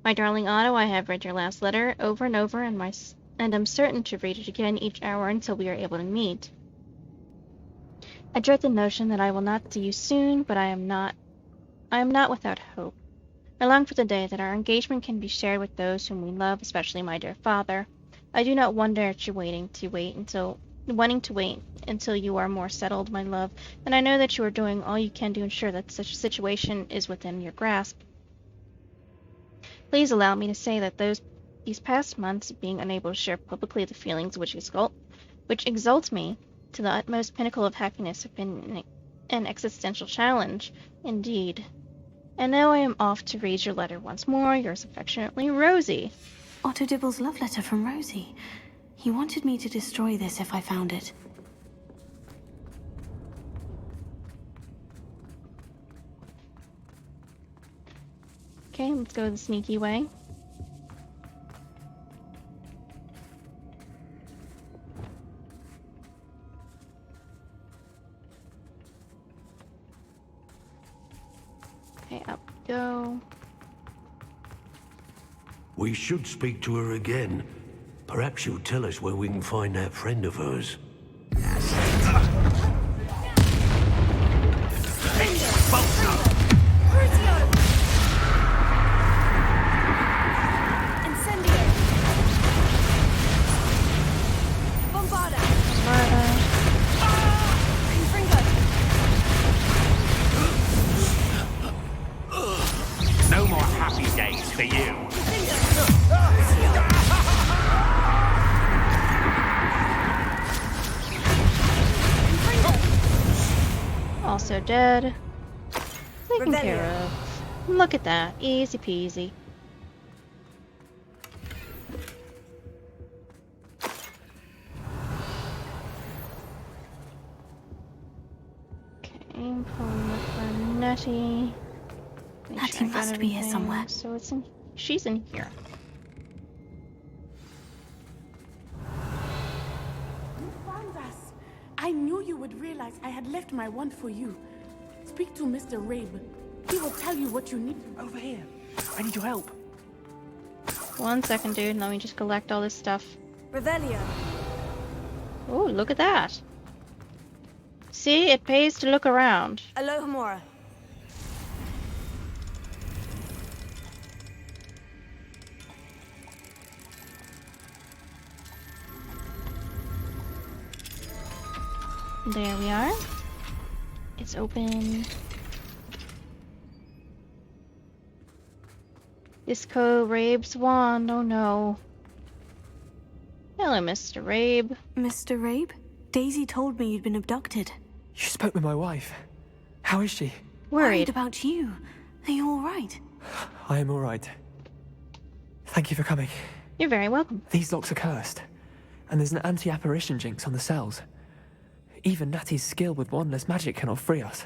My darling Otto, I have read your last letter over and over, and am certain to read it again each hour until we are able to meet. I dread the notion that I will not see you soon, but I am not without hope. I long for the day that our engagement can be shared with those whom we love, especially my dear father. I do not wonder at your wanting to wait until you are more settled, my love, and I know that you are doing all you can to ensure that such a situation is within your grasp. Please allow me to say that these past months, being unable to share publicly the feelings which exalt me to the utmost pinnacle of happiness, have been An existential challenge, indeed. And now I am off to read your letter once more. Yours affectionately, Rosie. Otto Dibble's love letter from Rosie. He wanted me to destroy this if I found it. Okay, let's go the sneaky way. Okay, up we go. We should speak to her again. Perhaps she'll tell us where we can find that friend of hers. No more happy days for you. Also dead. Taken care of. Look at that. Easy peasy. Okay, pulling up for Natie. Natie must be here somewhere. So it's in. She's in here. You found us. I knew you would realize I had left my wand for you. Speak to Mr. Rabe. He will tell you what you need. Over here. I need your help. 1 second, dude. Let me just collect all this stuff. Revelio. Oh, look at that. See, it pays to look around. Alohomora. There we are. It's open. Isco Rabe's wand. Oh no. Hello, Mr. Rabe. Mr. Rabe? Daisy told me you'd been abducted. You spoke with my wife. How is she? Worried about you. Are you all right? I am all right. Thank you for coming. You're very welcome. These locks are cursed, and there's an anti-apparition jinx on the cells. Even Natie's skill with wandless magic cannot free us.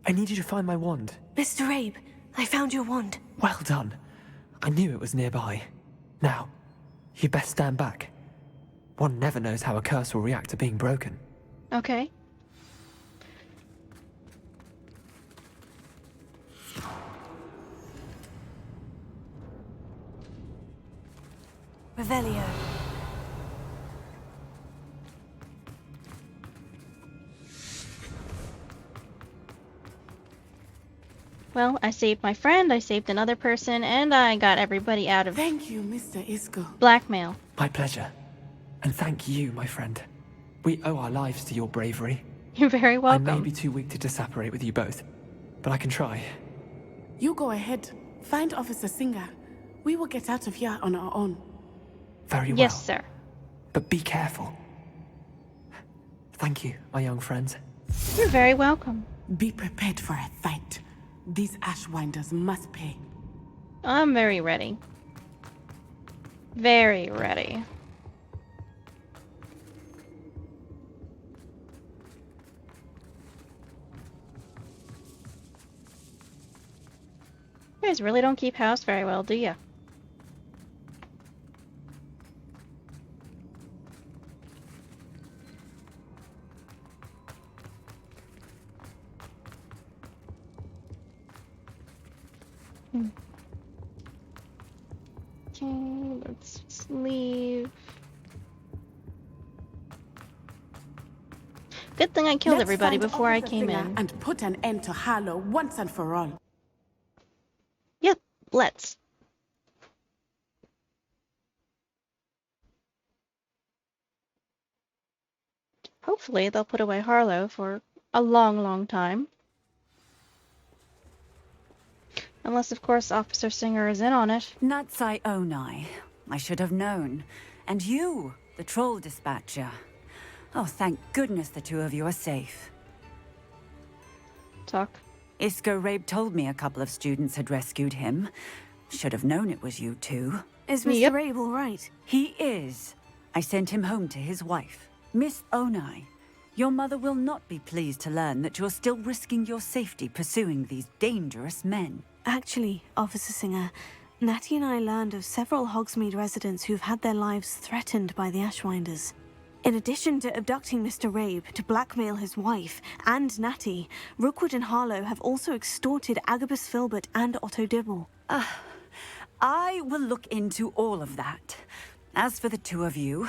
I need you to find my wand. Mr. Rabe, I found your wand. Well done. I knew it was nearby. Now, you best stand back. One never knows how a curse will react to being broken. Okay. Revelio. Well, I saved my friend, I saved another person, and I got everybody out of... Thank you, Mr. Isco. Blackmail. My pleasure. And thank you, my friend. We owe our lives to your bravery. You're very welcome. I may be too weak to disapparate with you both, but I can try. You go ahead. Find Officer Singer. We will get out of here on our own. Very well. Yes, sir. But be careful. Thank you, my young friends. You're very welcome. Be prepared for a fight. These Ashwinders must pay. I'm very ready. Very ready. You guys really don't keep house very well, do ya? Okay, let's leave. Good thing I killed everybody before I came in. And put an end to Harlow once and for all. Yep, let's. Hopefully they'll put away Harlow for a long, long time. Unless, of course, Officer Singer is in on it. Natsai Onai. I should have known. And you, the troll dispatcher. Oh, thank goodness the two of you are safe. talk. Isco Rabe told me a couple of students had rescued him. Should have known it was you two. Is Mr. Rabe all right? He is. I sent him home to his wife. Miss Onai, your mother will not be pleased to learn that you're still risking your safety pursuing these dangerous men. Actually, Officer Singer, Natie and I learned of several Hogsmeade residents who've had their lives threatened by the Ashwinders. In addition to abducting Mr. Rabe to blackmail his wife and Natie, Rookwood and Harlow have also extorted Agabus Filbert and Otto Dibble. I will look into all of that. As for the two of you,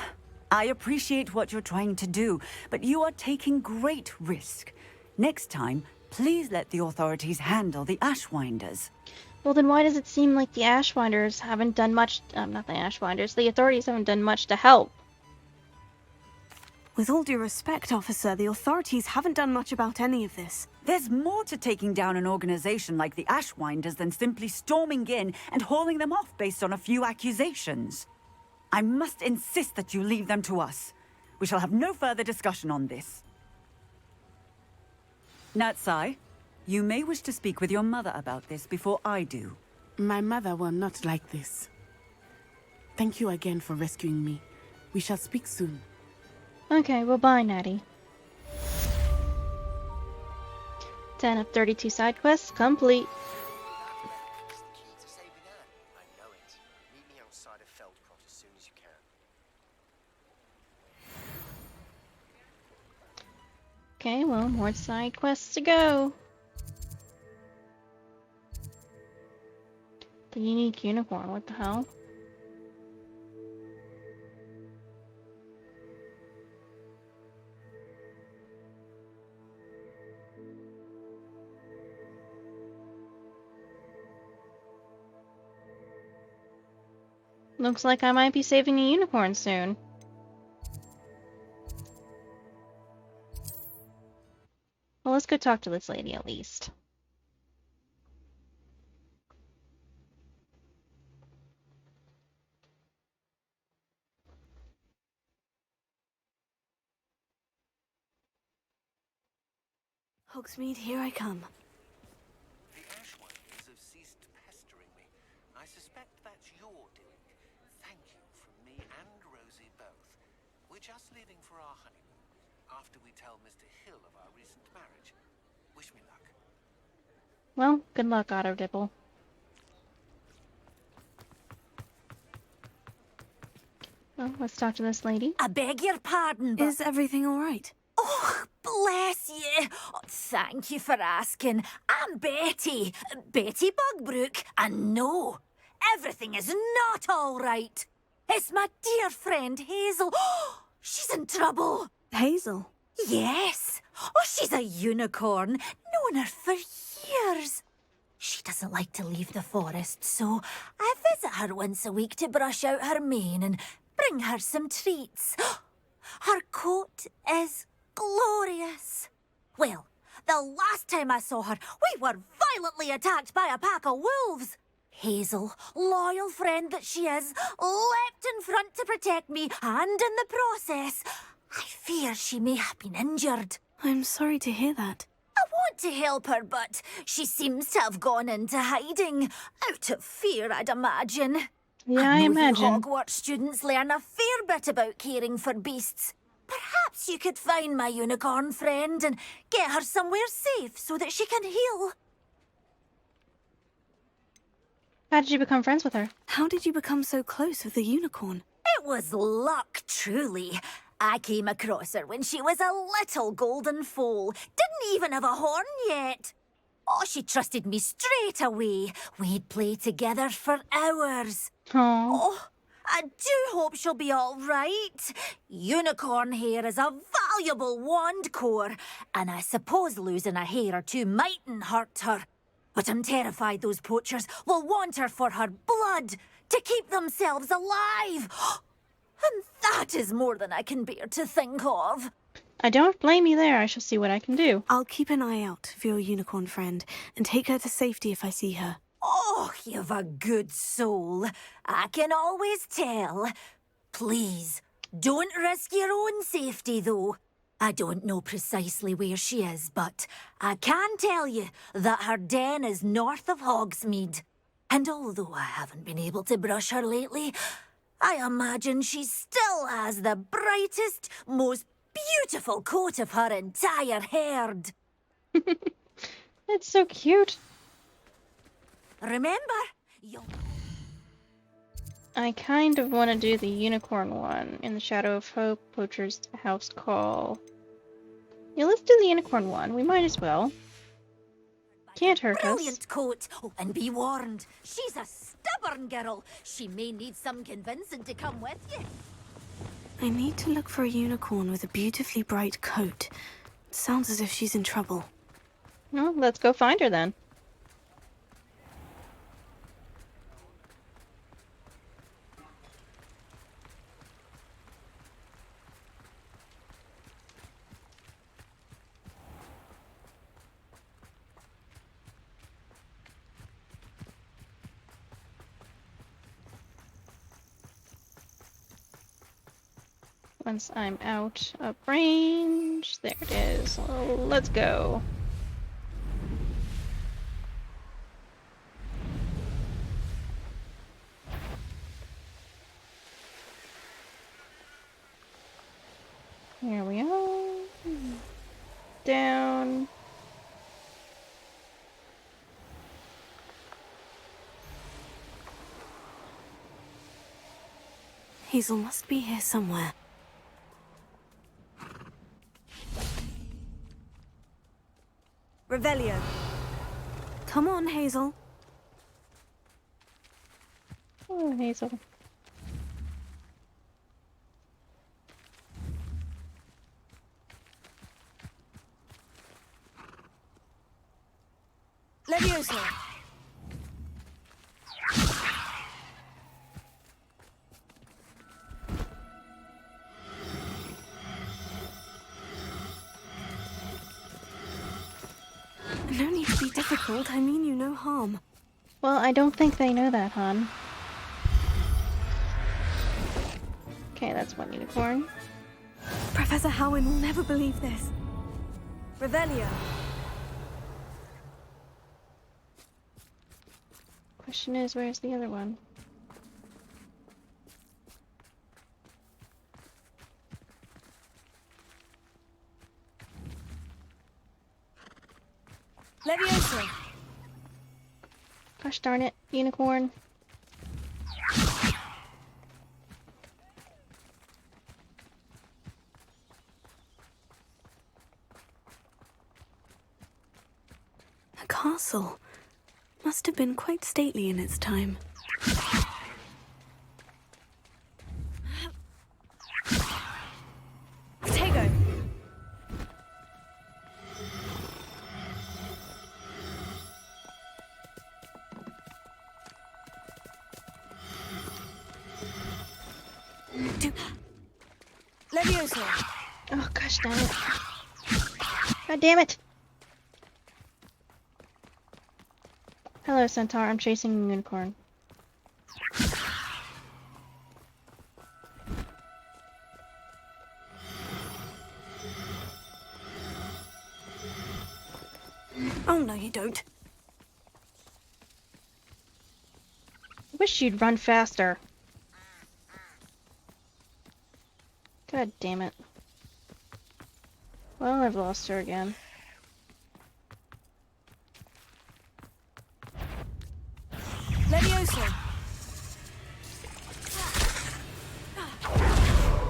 I appreciate what you're trying to do, but you are taking great risk. Next time, please let the authorities handle the Ashwinders. Well, then why does it seem like the Ashwinders haven't done much... not the Ashwinders. The authorities haven't done much to help. With all due respect, officer, the authorities haven't done much about any of this. There's more to taking down an organization like the Ashwinders than simply storming in and hauling them off based on a few accusations. I must insist that you leave them to us. We shall have no further discussion on this. Natsai, you may wish to speak with your mother about this before I do. My mother will not like this. Thank you again for rescuing me. We shall speak soon. Okay, well bye, Natie. 10 of 32 side quests complete. Okay, well, more side quests to go. The unique unicorn, what the hell? Looks like I might be saving a unicorn soon. Well, let's go talk to this lady at least. Hogsmeade, here I come. The Ashwinders have ceased pestering me. I suspect that's your doing. Thank you from me and Rosie both. We're just leaving for our honeymoon, after we tell Mr. Hill of our recent marriage. Wish me luck. Well, good luck, Otto Dibble. Well, let's talk to this lady. I beg your pardon, but... Is everything all right? Oh, bless you. Oh, thank you for asking. I'm Betty. Betty Bugbrook. And no, everything is not all right. It's my dear friend Hazel. She's in trouble. Hazel? Yes. Oh, she's a unicorn. Known her for years. She doesn't like to leave the forest, so I visit her once a week to brush out her mane and bring her some treats. Her coat is glorious. Well, the last time I saw her, we were violently attacked by a pack of wolves. Hazel, loyal friend that she is, leapt in front to protect me, and in the process, I fear she may have been injured. I'm sorry to hear that. I want to help her, but she seems to have gone into hiding. Out of fear, I'd imagine. Yeah, I imagine. Hogwarts students learn a fair bit about caring for beasts. Perhaps you could find my unicorn friend and get her somewhere safe so that she can heal. How did you become friends with her? How did you become so close with the unicorn? It was luck, truly. I came across her when she was a little golden foal. Didn't even have a horn yet. Oh, she trusted me straight away. We'd play together for hours. Oh, I do hope she'll be all right. Unicorn hair is a valuable wand core, and I suppose losing a hair or two mightn't hurt her. But I'm terrified those poachers will want her for her blood, to keep themselves alive. And that is more than I can bear to think of. I don't blame you there. I shall see what I can do. I'll keep an eye out for your unicorn friend and take her to safety if I see her. Oh, you've a good soul. I can always tell. Please, don't risk your own safety, though. I don't know precisely where she is, but I can tell you that her den is north of Hogsmeade. And although I haven't been able to brush her lately, I imagine she still has the brightest, most beautiful coat of her entire herd. It's so cute. Remember, I kind of want to do the unicorn one in the Shadow of Hope, Poacher's House Call. Yeah, let's do the unicorn one. We might as well. Can't hurt us. Brilliant coat. Oh, and be warned, she's a stubborn girl. She may need some convincing to come with you. I need to look for a unicorn with a beautifully bright coat. Sounds as if she's in trouble. Well, let's go find her then. Once I'm out of range, there it is. Well, let's go. Here we are. Down. Hazel must be here somewhere. Revelio. Come on, Hazel. Oh, Hazel. Leviosa. No need to be difficult. I mean you no harm. Well, I don't think they know that, hon. Okay, that's one unicorn. Professor Howin will never believe this. Revelio. Question is, where's the other one? Leviosa. Gosh darn it, unicorn. A castle. Must have been quite stately in its time. Tego. Leviosa. Oh gosh darn it. God damn it! Hello, Centaur. I'm chasing a unicorn. Oh, no, you don't. Wish you'd run faster. God damn it. Well, I've lost her again. Leviosa.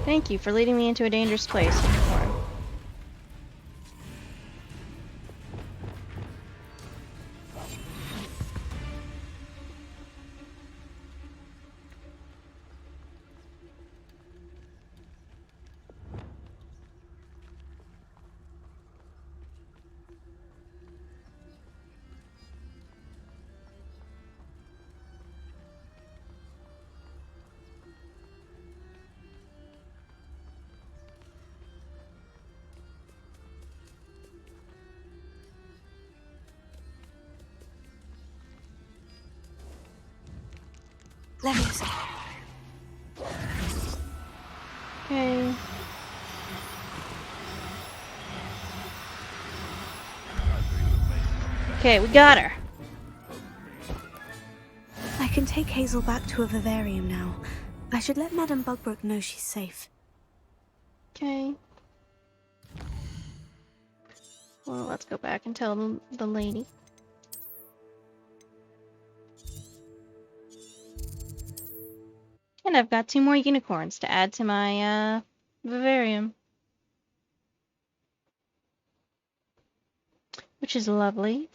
Thank you for leading me into a dangerous place, unicorn. Leviosa. Okay. Okay, we got her. I can take Hazel back to a vivarium now. I should let Madame Bugbrook know she's safe. Okay. Well, let's go back and tell the lady. And I've got 2 more unicorns to add to my vivarium. Which is lovely.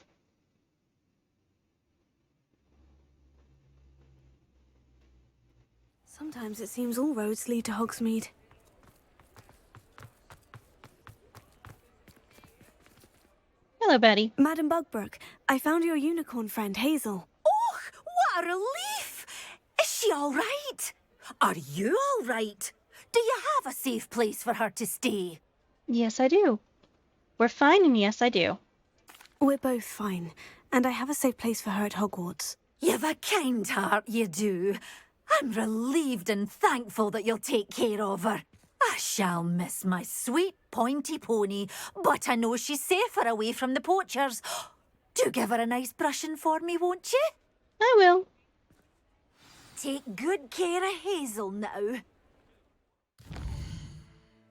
Sometimes it seems all roads lead to Hogsmeade. Hello, Betty. Madame Bugbrook, I found your unicorn friend, Hazel. Oh, what a relief! Is she all right? Are you all right? Do you have a safe place for her to stay? Yes, I do. We're fine, and yes, I do. We're both fine, and I have a safe place for her at Hogwarts. You've a kind heart, you do. I'm relieved and thankful that you'll take care of her. I shall miss my sweet pointy pony, but I know she's safer away from the poachers. Do give her a nice brushing for me, won't you? I will. Take good care of Hazel now.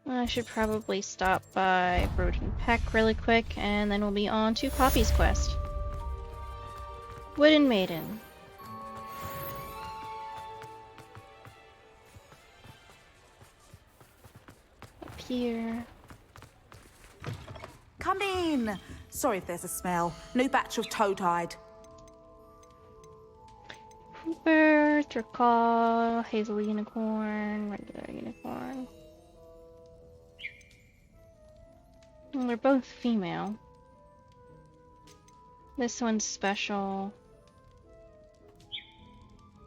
I should probably stop by Broden Peck really quick, and then we'll be on to Poppy's quest. Wooden Maiden. Up here. Come in! Sorry if there's a smell. New batch of toad-hide. Hooper, Turcall, Hazel Unicorn, regular unicorn. Well, they're both female. This one's special.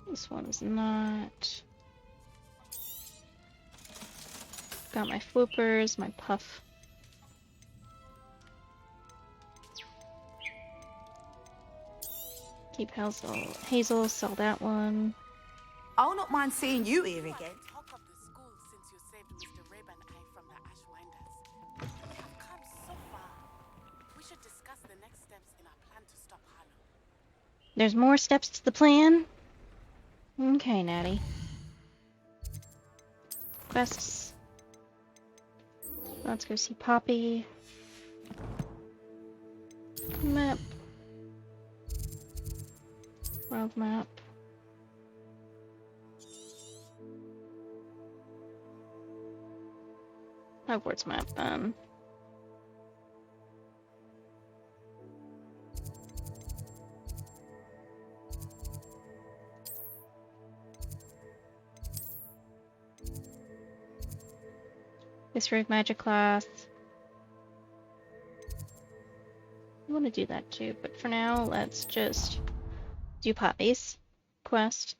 This one's not. Got my floopers, my puff. Keep Hazel, sell that one. I'll not mind seeing you here again. Talk of the school since you saved Mr. Rib and I from the Ashwinders. We have come so far. We should discuss the next steps in our plan to stop Harlow. There's more steps to the plan? Okay, Natty. Quests. Let's go see Poppy. Map. World map. Hogwarts map, History of Magic class. I want to do that too, but for now, let's just do Poppy's quest.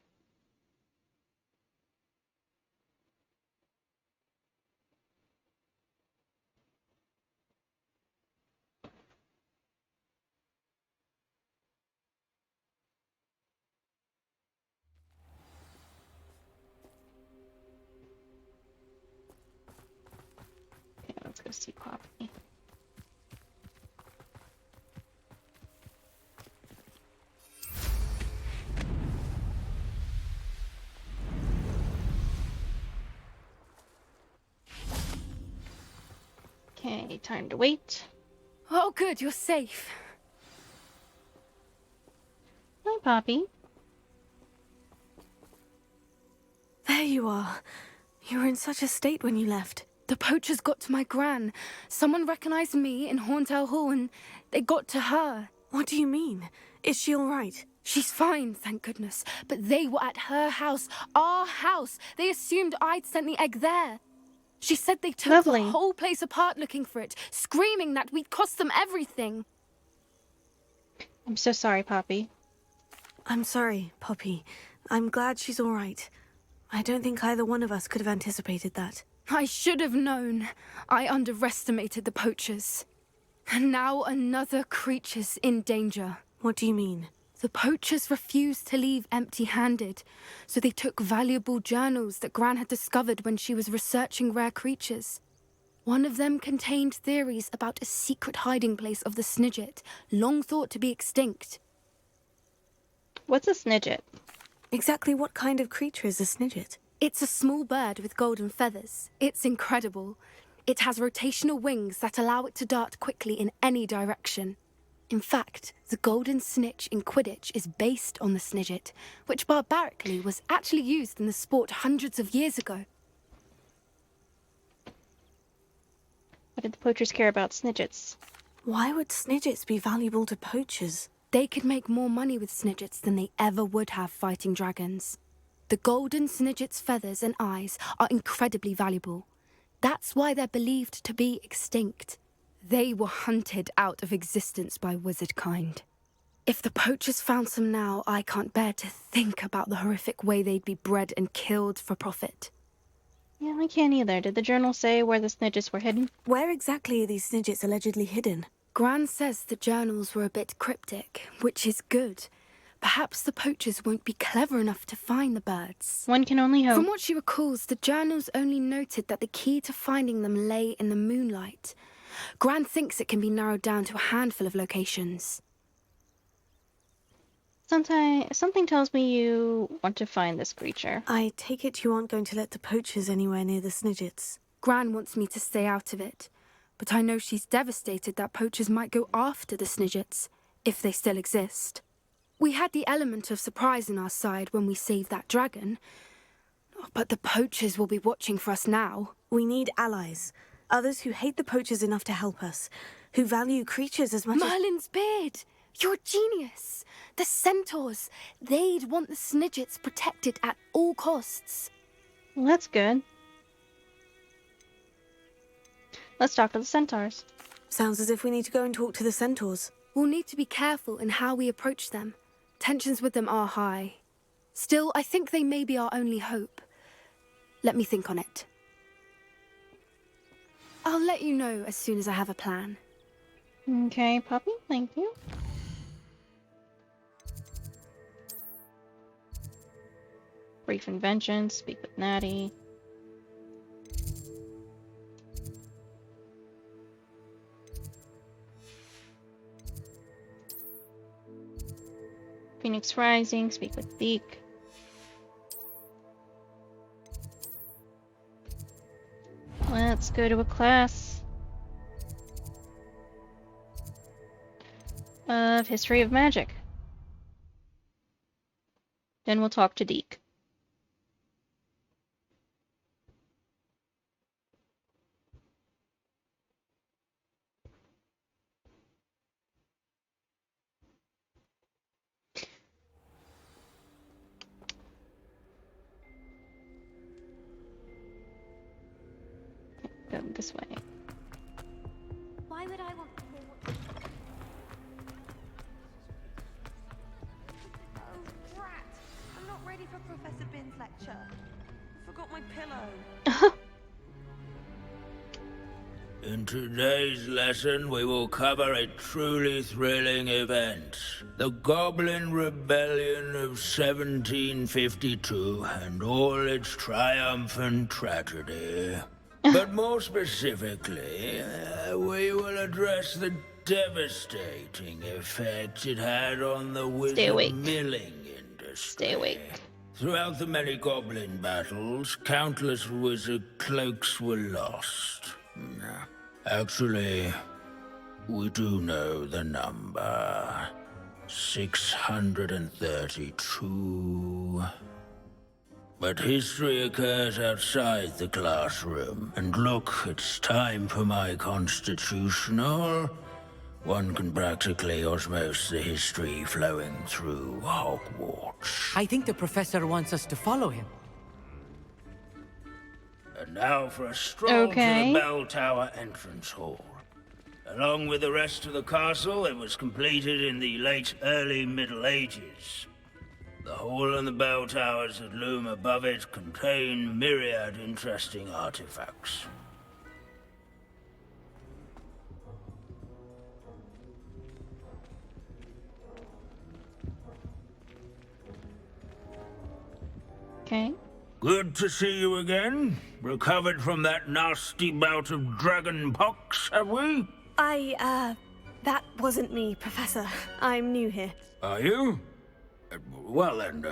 Okay, let's go see Poppy. Okay, time to wait. Oh, good, you're safe. Hi, Poppy. There you are. You were in such a state when you left. The poachers got to my gran. Someone recognized me in Horntail Hall and they got to her. What do you mean? Is she all right? She's fine, thank goodness. But they were at her house, our house. They assumed I'd sent the egg there. She said they took the whole place apart looking for it, screaming that we'd cost them everything. I'm so sorry, Poppy. I'm sorry, Poppy. I'm glad she's all right. I don't think either one of us could have anticipated that. I should have known. I underestimated the poachers. And now another creature's in danger. What do you mean? The poachers refused to leave empty-handed, so they took valuable journals that Gran had discovered when she was researching rare creatures. One of them contained theories about a secret hiding place of the Snidget, long thought to be extinct. What's a Snidget? Exactly what kind of creature is a Snidget? It's a small bird with golden feathers. It's incredible. It has rotational wings that allow it to dart quickly in any direction. In fact, the golden snitch in Quidditch is based on the Snidget, which barbarically was actually used in the sport hundreds of years ago. Why did the poachers care about Snidgets? Why would Snidgets be valuable to poachers? They could make more money with Snidgets than they ever would have fighting dragons. The golden Snidget's feathers and eyes are incredibly valuable. That's why they're believed to be extinct. They were hunted out of existence by wizard kind. If the poachers found some now, I can't bear to think about the horrific way they'd be bred and killed for profit. Yeah, I can't either. Did the journal say where the Snidgets were hidden? Where exactly are these Snidgets allegedly hidden? Gran says the journals were a bit cryptic, which is good. Perhaps the poachers won't be clever enough to find the birds. One can only hope. From what she recalls, the journals only noted that the key to finding them lay in the moonlight. Gran thinks it can be narrowed down to a handful of locations. Something tells me you want to find this creature. I take it you aren't going to let the poachers anywhere near the Snidgets. Gran wants me to stay out of it, but I know she's devastated that poachers might go after the Snidgets, if they still exist. We had the element of surprise on our side when we saved that dragon, but the poachers will be watching for us now. We need allies. Others who hate the poachers enough to help us, who value creatures as much Merlin's beard! You're a genius! The centaurs! They'd want the Snidgets protected at all costs. Well, that's good. Let's talk to the centaurs. Sounds as if we need to go and talk to the centaurs. We'll need to be careful in how we approach them. Tensions with them are high. Still, I think they may be our only hope. Let me think on it. I'll let you know as soon as I have a plan. Okay, Poppy, thank you. Brief invention, speak with Natie. Phoenix Rising, speak with Beak. Let's go to a class of History of Magic. Then we'll talk to Deke. Go this way. Why would I want to hear what... Oh, brat! I'm not ready for Professor Bin's lecture. I forgot my pillow. In today's lesson, we will cover a truly thrilling event. The Goblin Rebellion of 1752 and all its triumphant tragedy. But more specifically, we will address the devastating effect it had on the wizard milling industry. Stay awake. Throughout the many goblin battles, countless wizard cloaks were lost. Actually, we do know the number. 632. But history occurs outside the classroom. And look, it's time for my constitutional. One can practically osmose the history flowing through Hogwarts. I think the professor wants us to follow him. And now for a stroll to the bell tower entrance hall. Along with the rest of the castle, it was completed in the late early Middle Ages. The hall and the bell towers that loom above it contain myriad interesting artifacts. Okay. Good to see you again. Recovered from that nasty bout of dragon pox, have we? That wasn't me, Professor. I'm new here. Are you? Well then,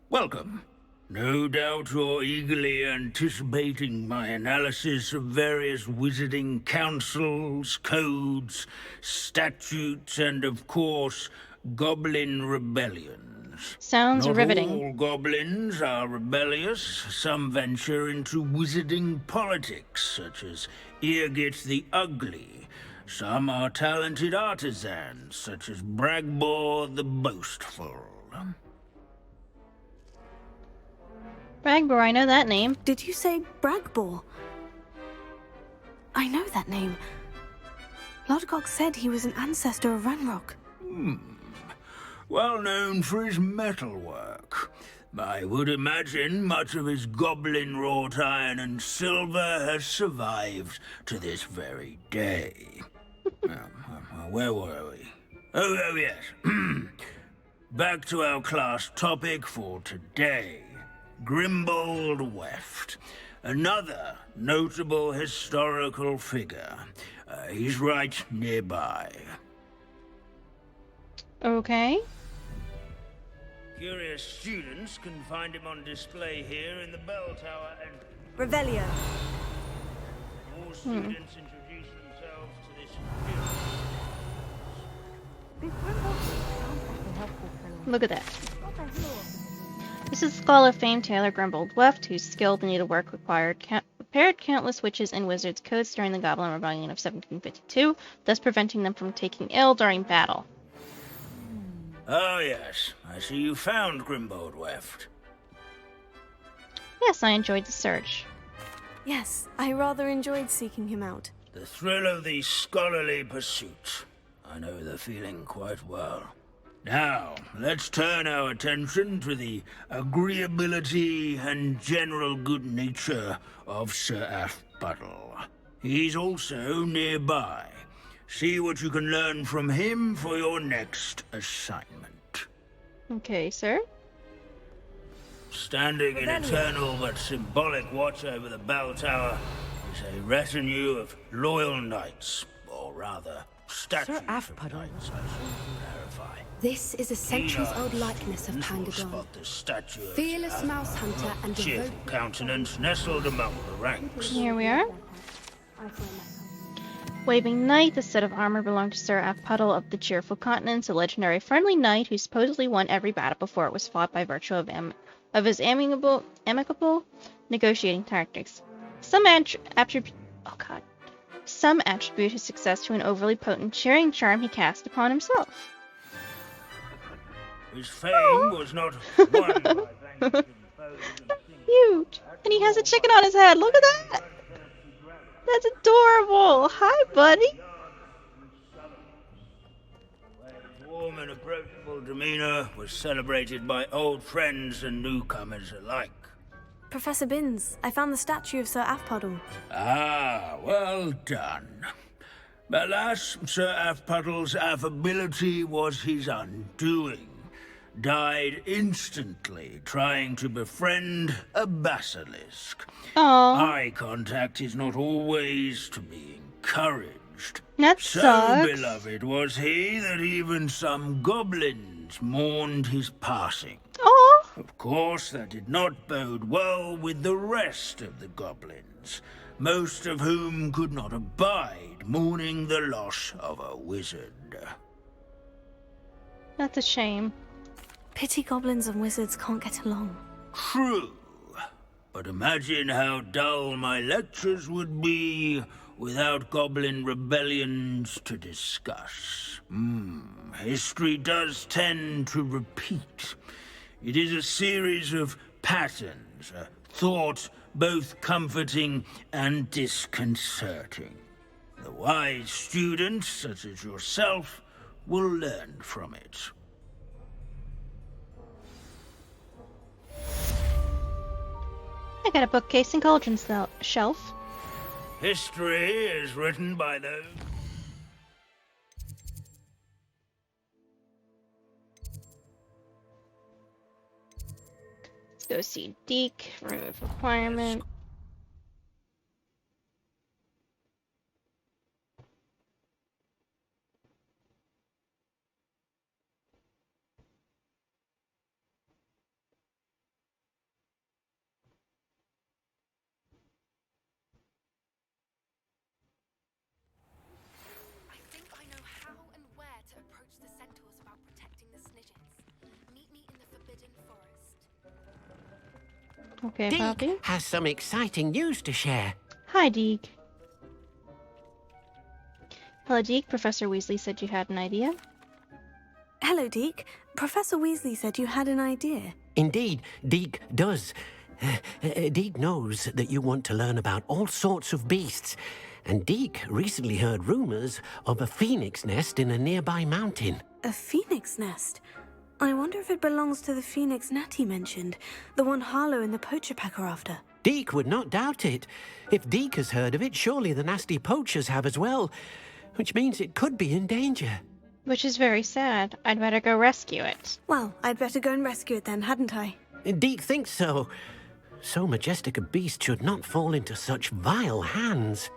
welcome. No doubt you're eagerly anticipating my analysis of various wizarding councils, codes, statutes, and of course, goblin rebellions. Sounds riveting. Not all goblins are rebellious. Some venture into wizarding politics, such as Eargit the Ugly. Some are talented artisans, such as Bragbor the Boastful. Bragbor, I know that name. Did you say Bragbor? I know that name. Lodgok said he was an ancestor of Ranrock. Well known for his metalwork. I would imagine much of his goblin-wrought iron and silver has survived to this very day. Where were we? Oh yes. Back to our class topic for today. Grimbold Weft. Another notable historical figure. He's right nearby. Okay. Curious students can find him on display here in the bell tower and... Revelio. All students introduce themselves to this Look at that. This is scholar famed Taylor Grimbold Weft, whose skilled needlework repaired countless witches and wizards' codes during the Goblin Rebellion of 1752, thus preventing them from taking ill during battle. Oh yes, I see you found Grimbold Weft. Yes, I enjoyed the search. Yes, I rather enjoyed seeking him out. The thrill of the scholarly pursuit. I know the feeling quite well. Now, let's turn our attention to the agreeability and general good nature of Sir Athbuttle. He's also nearby. See what you can learn from him for your next assignment. Okay, sir. Standing in eternal but symbolic watch over the bell tower is a retinue of loyal knights, or rather, statues of knights, I should clarify. This is a centuries-old likeness of Pangadon. Fearless mouse hunter and cheerful countenance nestled among the ranks. Here we are. Waving Knight, the set of armor belonged to Sir Athbuttle of the Cheerful Countenance, a legendary friendly knight who supposedly won every battle before it was fought by virtue of his amicable negotiating tactics. Some attribute his success to an overly potent cheering charm he cast upon himself. His fame was not won by Huge! And he has a chicken on his head. Look at that! That's adorable! Hi, buddy! His warm and approachable demeanor was celebrated by old friends and newcomers alike. Professor Binns, I found the statue of Sir Athbuttle. Ah, well done. Alas, Sir Athbuttle's affability was his undoing. Died instantly trying to befriend a basilisk. Eye contact is not always to be encouraged. That so sucks. Beloved was he that even some goblins mourned his passing. Of course, that did not bode well with the rest of the goblins, most of whom could not abide mourning the loss of a wizard. That's a shame. Pity goblins and wizards can't get along. True. But imagine how dull my lectures would be without goblin rebellions to discuss. History does tend to repeat. It is a series of patterns, a thought both comforting and disconcerting. The wise students, such as yourself, will learn from it. I got a bookcase and cauldron shelf. History is written by those... Go see Deke. Remove requirement. Okay, Poppy. Deke has some exciting news to share. Hi, Deke. Hello, Deke. Professor Weasley said you had an idea. Hello, Deke. Professor Weasley said you had an idea. Indeed, Deke does. Deke knows that you want to learn about all sorts of beasts, and Deke recently heard rumors of a phoenix nest in a nearby mountain. A phoenix nest? I wonder if it belongs to the phoenix Natie mentioned, the one Harlow and the poacher pack are after. Deke would not doubt it. If Deke has heard of it, surely the nasty poachers have as well, which means it could be in danger. Which is very sad. I'd better go rescue it. Well, I'd better go and rescue it then, hadn't I? Deke thinks so. So majestic a beast should not fall into such vile hands.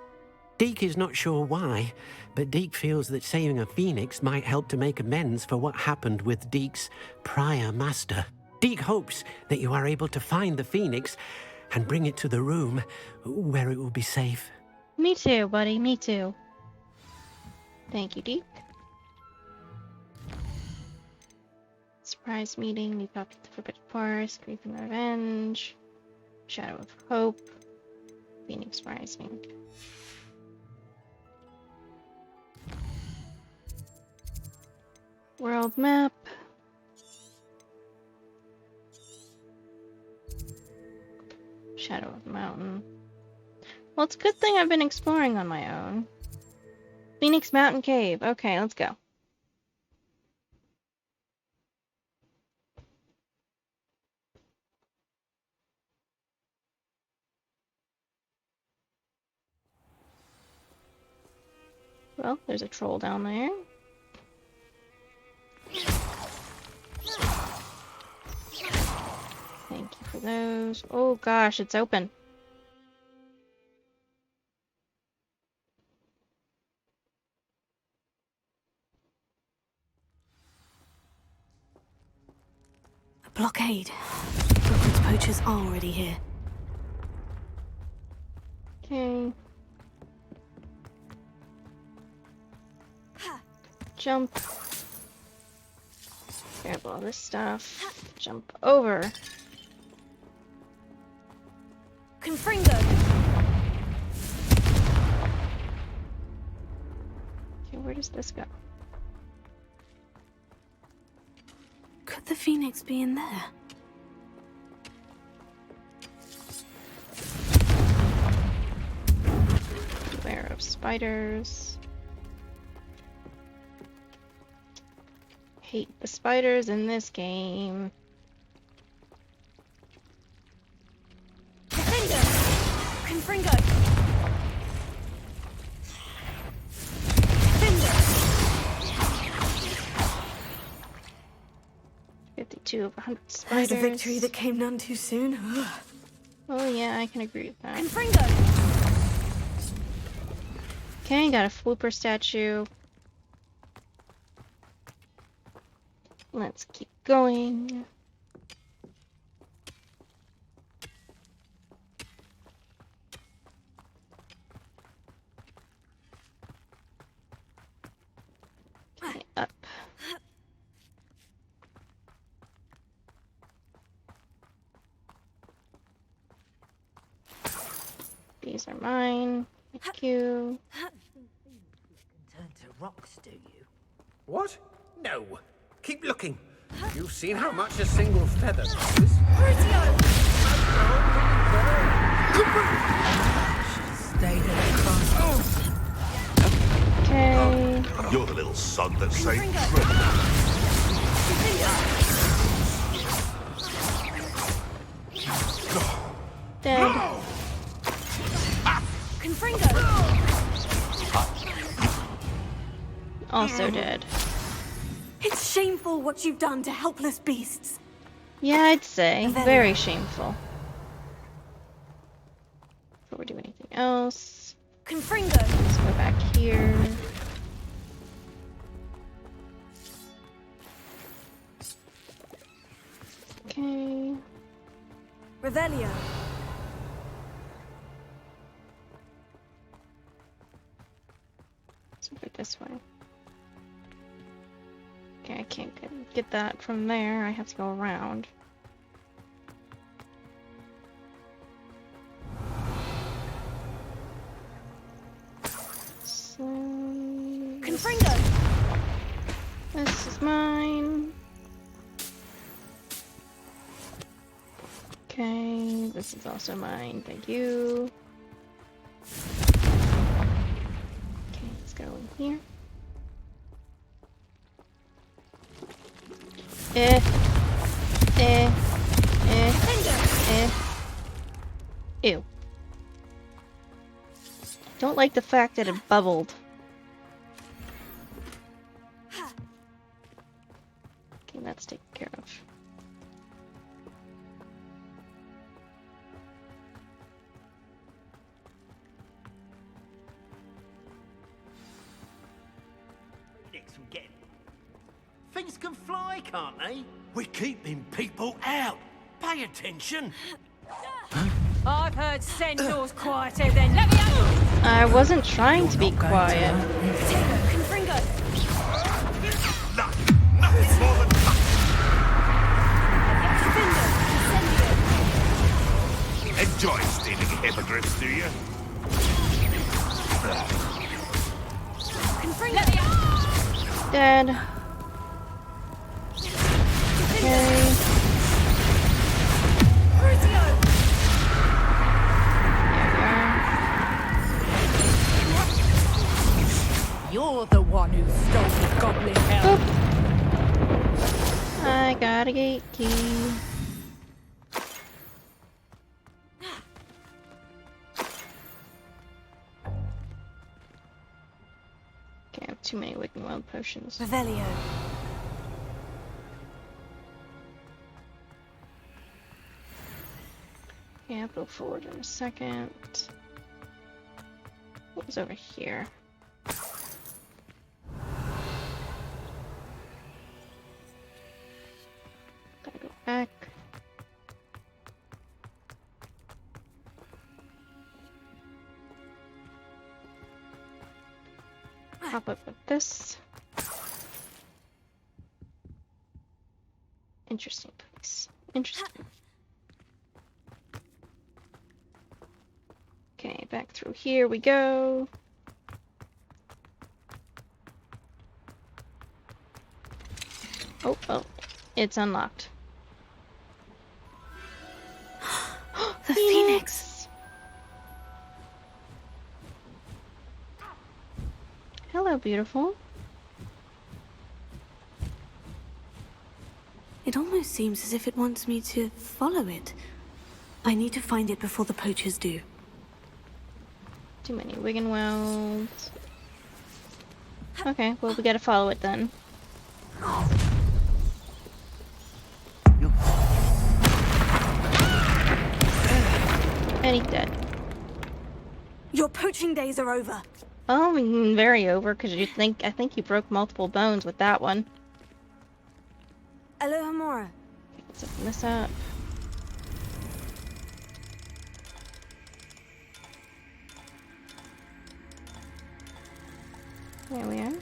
Deke is not sure why, but Deke feels that saving a phoenix might help to make amends for what happened with Deke's prior master. Deke hopes that you are able to find the phoenix and bring it to the room where it will be safe. Me too, buddy. Me too. Thank you, Deke. Surprise meeting. New copy of the Forbidden Forest. Grief and Revenge. Shadow of Hope. Phoenix Rising. World map. Shadow of the Mountain. Well, it's a good thing I've been exploring on my own. Phoenix Mountain Cave. Okay, let's go. Well, there's a troll down there. Thank you for those. Oh gosh, it's open. A blockade. Hogwarts poachers are already here. Okay. Jump. Grab all this stuff. Jump over. Confringo! Okay, where does this go? Could the phoenix be in there? Beware of spiders. Hate the spiders in this game. Confringo! 52 of 100 spiders. There's a victory that came none too soon. Oh yeah, I can agree with that. Confringo! Okay, got a Flooper statue. Let's keep going. Okay, up. These are mine. Thank you. Turn to rocks, do you? What? No. Keep looking. You've seen how much a single feather is. Stay there, cross. Okay. You're the little son that saved Dead. Confringo! Also dead. It's shameful what you've done to helpless beasts. Yeah, I'd say. Very shameful. Before we do anything else. Confringo. Let's go back here. Okay. Revelio. Let's move it this way. Okay, I can't get that from there. I have to go around. So... Confringo. This is mine. Okay, this is also mine. Thank you. Okay, let's go in here. Ew. Don't like the fact that it bubbled. Okay, that's taken care of. Things can fly, can't they? We're keeping people out. Pay attention. I've heard centaurs quieter than. Let me out! I wasn't trying to be quiet. Confringo. Nothing more than enjoy stealing hippogriffs, do you? Let me out! Dead. Okay. You're the one who stole the goblin helm. I got a gate key. Okay, I have too many Wicked Wild potions. Revelio. Okay, I'll go forward in a second. What was over here? Gotta go back. Pop up with this. Interesting place. Interesting. Okay, back through here we go. Oh, it's unlocked. The Phoenix. Hello, beautiful. It almost seems as if it wants me to follow it. I need to find it before the poachers do. Too many Wiggenwelds. Okay, well, we gotta follow it then. And he's dead. Your poaching days are over. Oh, very over, because I think you broke multiple bones with that one. Alohomora. Let's open this up. There we are.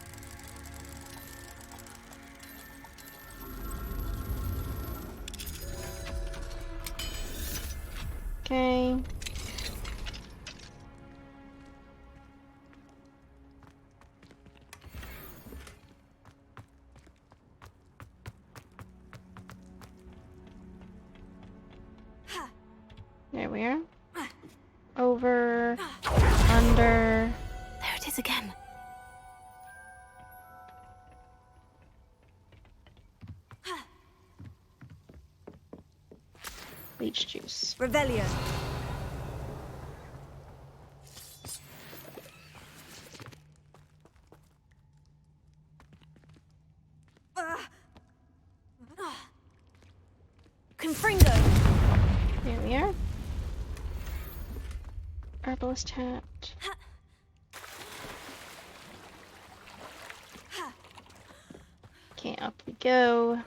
Okay. There we are. Over, under. There it is again. Leech juice. Revelio. Herbalist hat. Okay, up we go.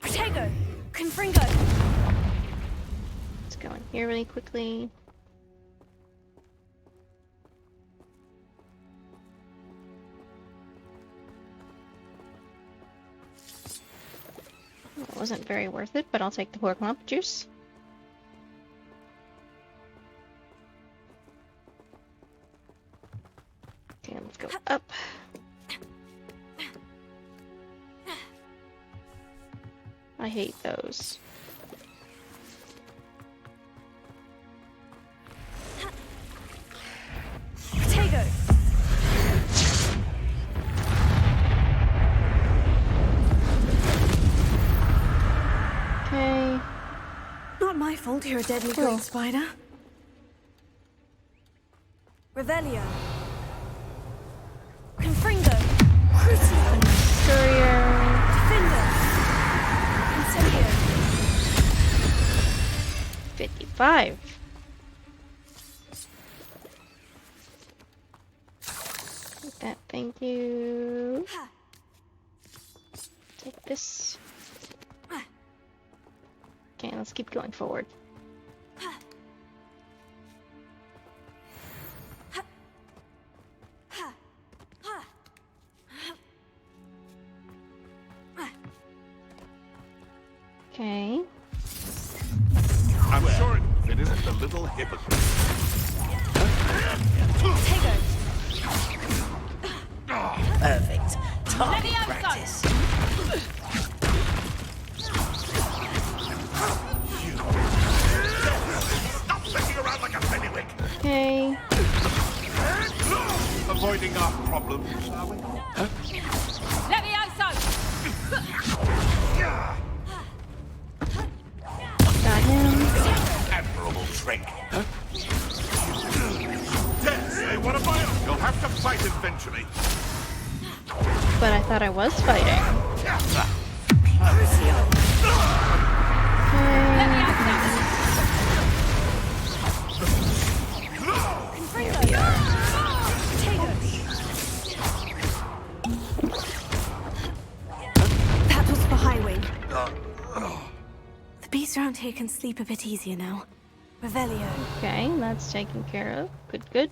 Protego! Confringo! Let's go in here really quickly. It wasn't very worth it, but I'll take the pork lump juice. Okay, let's go up. I hate those. Protego! Okay. Not my fault you're a deadly great spider. Revelio. Confringo. Crucio. Courier. Defender. Incendio. 55. Take that, thank you. Take this. Okay, let's keep going forward. Okay. I'm sure it isn't the little hypocrite. Perfect. Target practice. Stop sitting around like a fennywick. Okay. Avoiding our problems, are we? Got him. Admirable trick. Dare say what about it? You'll have to fight eventually. But I thought I was fighting. Here we are. That was for Highwing. The beasts around here can sleep a bit easier now. Revelio. Okay, that's taken care of. Good, good.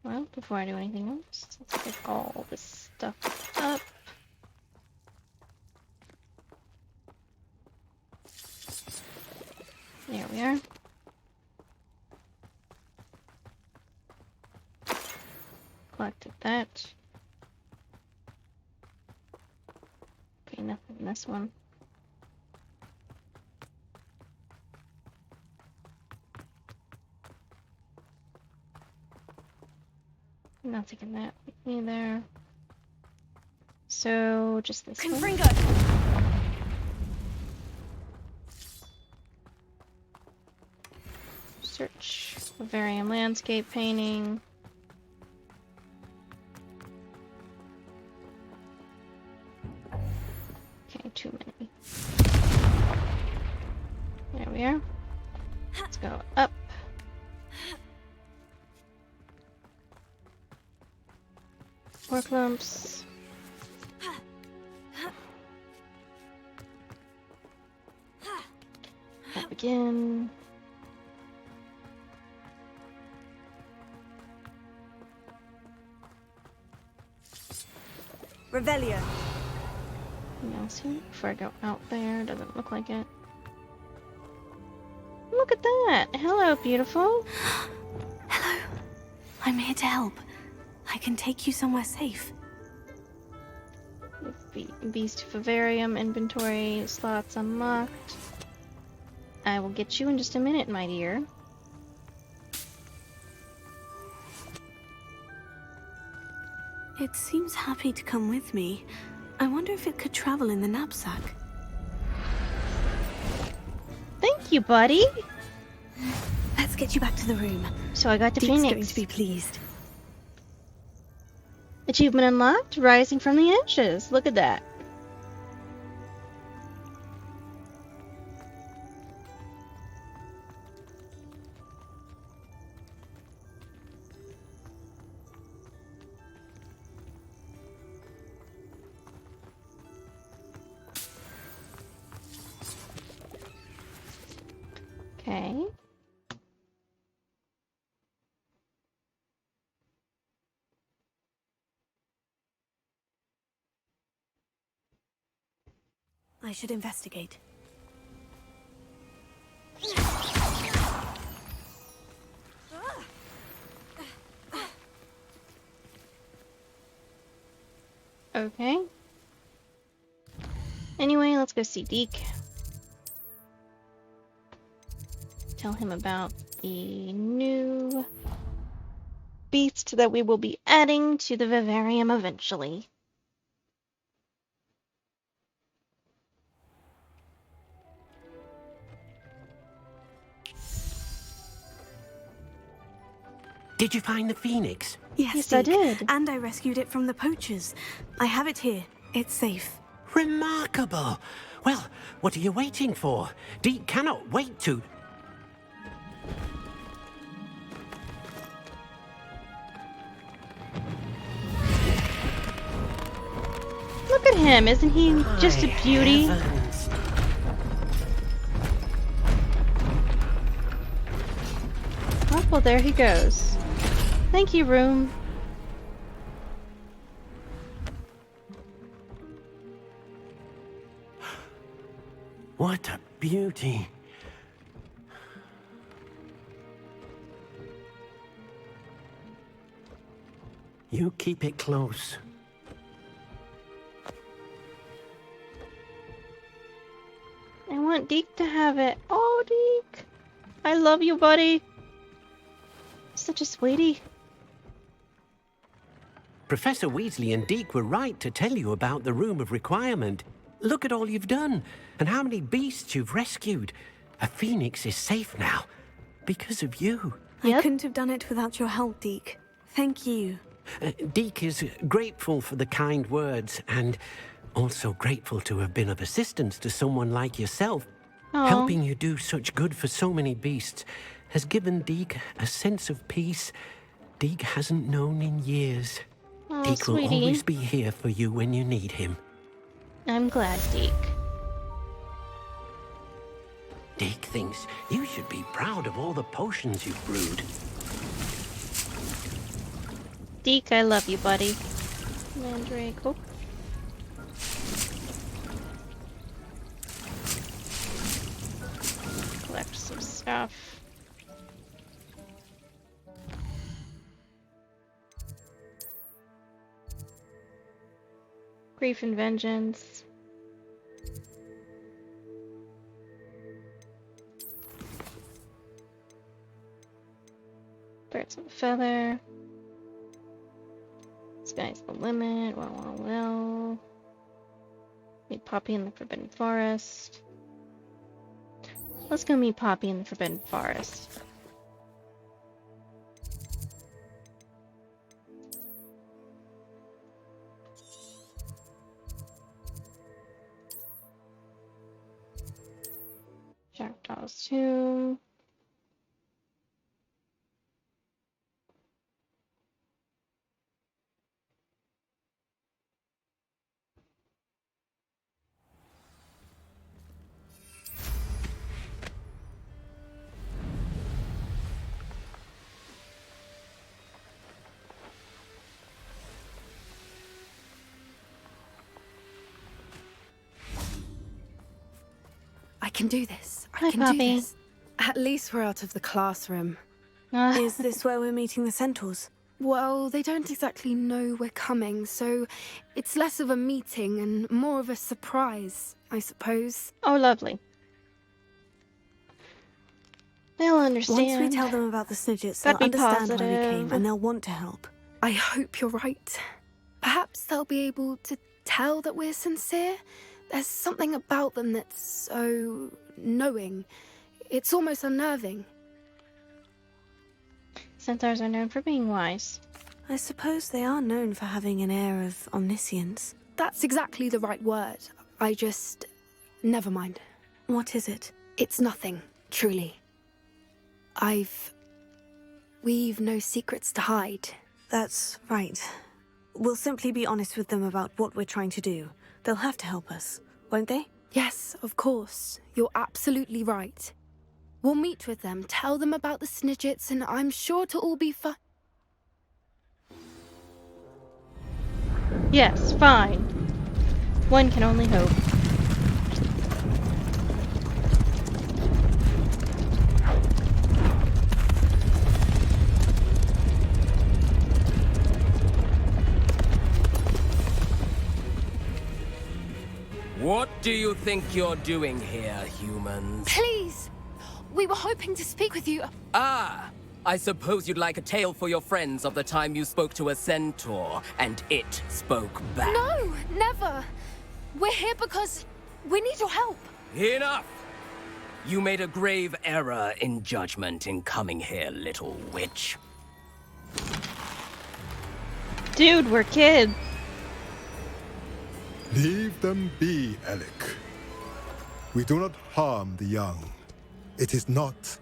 Well, before I do anything else, let's pick all this stuff up. There we are. Collected that. Okay, nothing in this one. Not taking that with me there. So, just this one. Search Bavarian landscape painting. Okay, too many. There we are. Let's go up. Pork lumps. Up again. Revelio. Anything else here before I go out there? Doesn't look like it. Look at that! Hello, beautiful. Hello. I'm here to help. I can take you somewhere safe. Beast Vivarium inventory slots unlocked. I will get you in just a minute, my dear. It seems happy to come with me. I wonder if it could travel in the knapsack. Thank you, buddy. Let's get you back to the room. So I got the Deep's phoenix. going to be pleased. Achievement unlocked, rising from the ashes. Look at that. Okay. I should investigate. Okay. Anyway, let's go see Deke. Tell him about the new beast that we will be adding to the vivarium eventually. Did you find the phoenix? Yes, I Deke. did. And I rescued it from the poachers. I have it here. It's safe. Remarkable! Well, what are you waiting for? Deke cannot wait to... Look at him, isn't he just a beauty? Heavens. Oh, well, there he goes. Thank you, room. What a beauty. You keep it close. I want Deke to have it. Oh, Deke. I love you, buddy. Such a sweetie. Professor Weasley and Deke were right to tell you about the Room of Requirement. Look at all you've done, and how many beasts you've rescued. A phoenix is safe now, because of you. Yep. I couldn't have done it without your help, Deke. Thank you. Deke is grateful for the kind words, and also grateful to have been of assistance to someone like yourself. Aww. Helping you do such good for so many beasts has given Deke a sense of peace Deke hasn't known in years. Oh, Deke will sweetie. always be here for you when you need him. I'm glad, Deke. Deke thinks you should be proud of all the potions you've brewed. Deke, I love you, buddy. Mandrake. Oh. Collect some stuff. Grief and vengeance. Birds of a feather. Sky's the limit. Well. Meet Poppy in the Forbidden Forest. Let's go meet Poppy in the Forbidden Forest. Jackdaw's Tomb. I can do this. Hi, I can Poppy. do this. At least we're out of the classroom. Is this where we're meeting the centaurs? Well, they don't exactly know we're coming, so it's less of a meeting and more of a surprise, I suppose. Oh, lovely. They'll understand. Once we tell them about the Snidgets, Gotta they'll be understand why we positive. came, and they'll want to help. I hope you're right. Perhaps they'll be able to tell that we're sincere. There's something about them that's so knowing. It's almost unnerving. Centaurs are known for being wise. I suppose they are known for having an air of omniscience. That's exactly the right word. I just... Never mind. What is it? It's nothing, truly. We've no secrets to hide. That's right. We'll simply be honest with them about what we're trying to do. They'll have to help us, won't they? Yes, of course. You're absolutely right. We'll meet with them, tell them about the Snidgets, and I'm sure it'll all be fine. Yes, fine. One can only hope. What do you think you're doing here, humans? Please! We were hoping to speak with you. Ah! I suppose you'd like a tale for your friends of the time you spoke to a centaur, and it spoke back. No, never! We're here because we need your help. Enough! You made a grave error in judgment in coming here, little witch. Dude, we're kids. Leave them be, Alec. We do not harm the young. It is not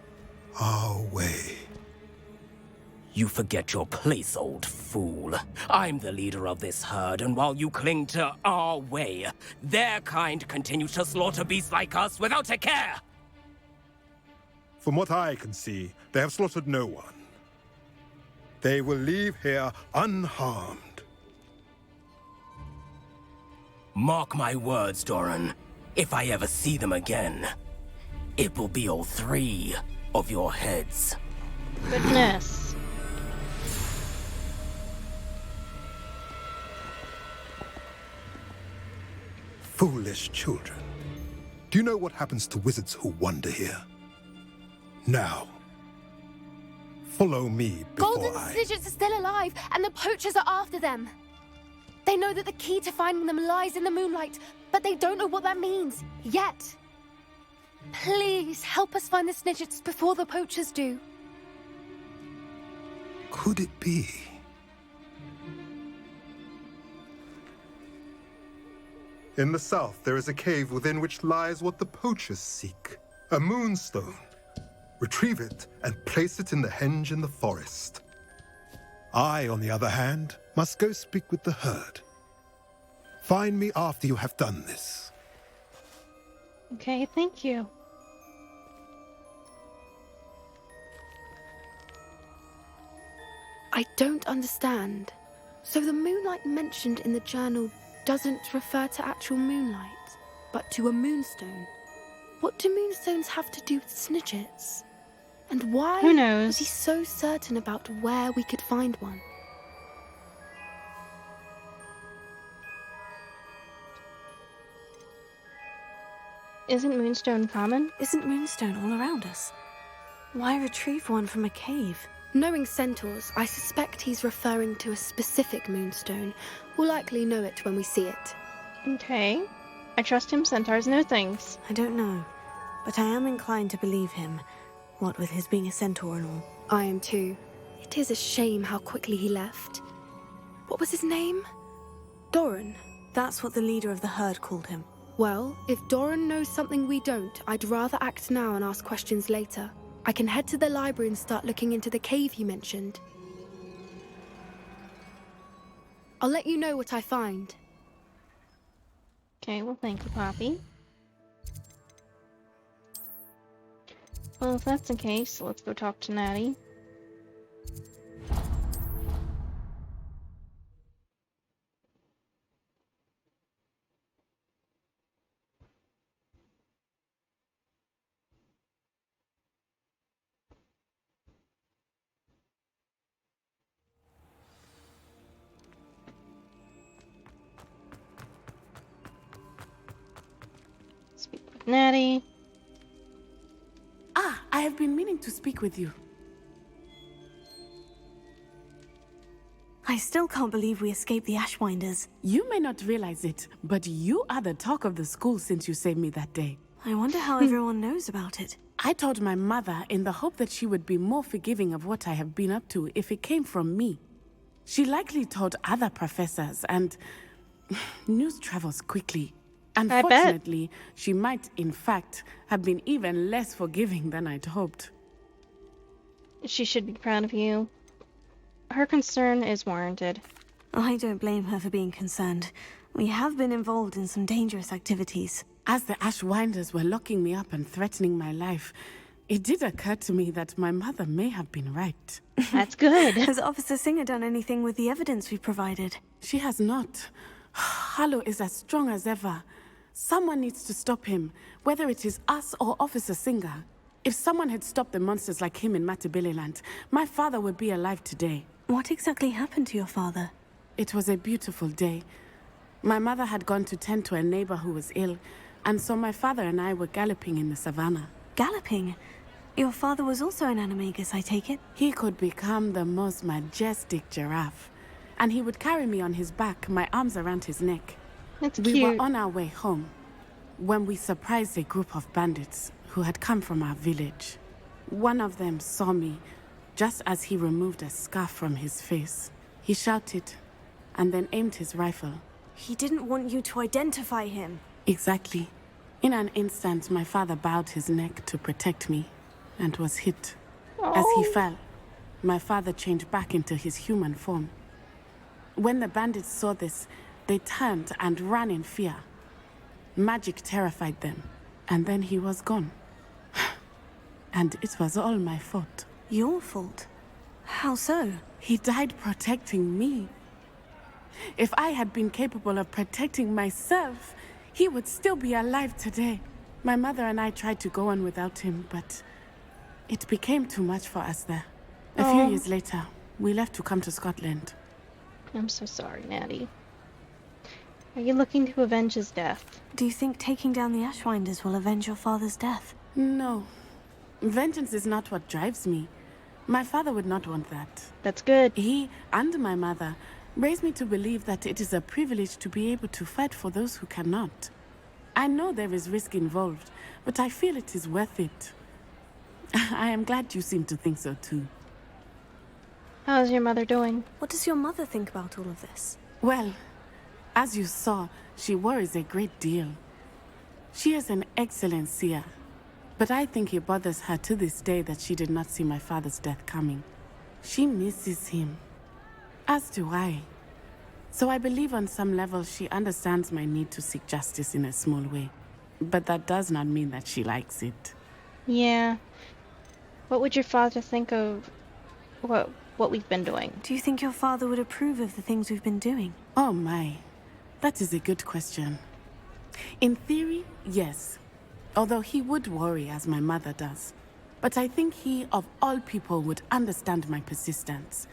our way. You forget your place, old fool. I'm the leader of this herd, and while you cling to our way, their kind continues to slaughter beasts like us without a care! From what I can see, they have slaughtered no one. They will leave here unharmed. Mark my words, Doran. If I ever see them again, it will be all 3 of your heads. Goodness. Foolish children. Do you know what happens to wizards who wander here? Now, follow me before Golden Snidgets are still alive, and the poachers are after them. They know that the key to finding them lies in the moonlight, but they don't know what that means, yet. Please, help us find the Snidgets before the poachers do. Could it be? In the south, there is a cave within which lies what the poachers seek. A moonstone. Retrieve it and place it in the henge in the forest. I, on the other hand, must go speak with the herd. Find me after you have done this. Okay, thank you. I don't understand. So the moonlight mentioned in the journal doesn't refer to actual moonlight, but to a moonstone. What do moonstones have to do with Snidgets? And why Who knows? was he so certain about where we could find one? Isn't moonstone common? Isn't moonstone all around us? Why retrieve one from a cave? Knowing centaurs, I suspect he's referring to a specific moonstone. We'll likely know it when we see it. Okay. I trust him, centaurs know things. I don't know, but I am inclined to believe him, what with his being a centaur and all. I am too. It is a shame how quickly he left. What was his name? Doran. That's what the leader of the herd called him. Well, if Doran knows something we don't, I'd rather act now and ask questions later. I can head to the library and start looking into the cave you mentioned. I'll let you know what I find. Okay, well thank you, Poppy. Well, if that's the case, let's go talk to Natie. Speak with Natie. Ah, I have been meaning to speak with you. I still can't believe we escaped the Ashwinders. You may not realize it, but you are the talk of the school since you saved me that day. I wonder how everyone knows about it. I told my mother in the hope that she would be more forgiving of what I have been up to if it came from me. She likely told other professors, and news travels quickly. Unfortunately, she might, in fact, have been even less forgiving than I'd hoped. She should be proud of you. Her concern is warranted. I don't blame her for being concerned. We have been involved in some dangerous activities. As the Ashwinders were locking me up and threatening my life, it did occur to me that my mother may have been right. That's good. Has Officer Singer done anything with the evidence we provided? She has not. Harlow is as strong as ever. Someone needs to stop him, whether it is us or Officer Singer. If someone had stopped the monsters like him in Matabeleland, my father would be alive today. What exactly happened to your father? It was a beautiful day. My mother had gone to tend to a neighbor who was ill, and so my father and I were galloping in the savannah. Galloping? Your father was also an animagus, I take it? He could become the most majestic giraffe, and he would carry me on his back, my arms around his neck. That's we cute. were on our way home when we surprised a group of bandits who had come from our village. One of them saw me just as he removed a scarf from his face. He shouted and then aimed his rifle. He didn't want you to identify him. Exactly. In an instant, my father bowed his neck to protect me and was hit. As he fell, my father changed back into his human form. When the bandits saw this, they turned and ran in fear. Magic terrified them, and then he was gone. And it was all my fault. Your fault? How so? He died protecting me. If I had been capable of protecting myself, he would still be alive today. My mother and I tried to go on without him, but it became too much for us there. A few years later, we left to come to Scotland. I'm so sorry, Natie. Are you looking to avenge his death? Do you think taking down the Ashwinders will avenge your father's death? No. Vengeance is not what drives me. My father would not want that. That's good. He and my mother raised me to believe that it is a privilege to be able to fight for those who cannot. I know there is risk involved, but I feel it is worth it. I am glad you seem to think so too. How's your mother doing? What does your mother think about all of this? Well, as you saw, she worries a great deal. She is an excellent seer, but I think it bothers her to this day that she did not see my father's death coming. She misses him, as do I. So I believe on some level she understands my need to seek justice in a small way. But that does not mean that she likes it. Yeah. What would your father think of what we've been doing? Do you think your father would approve of the things we've been doing? Oh my. That is a good question. In theory, yes. Although he would worry, as my mother does. But I think he, of all people, would understand my persistence.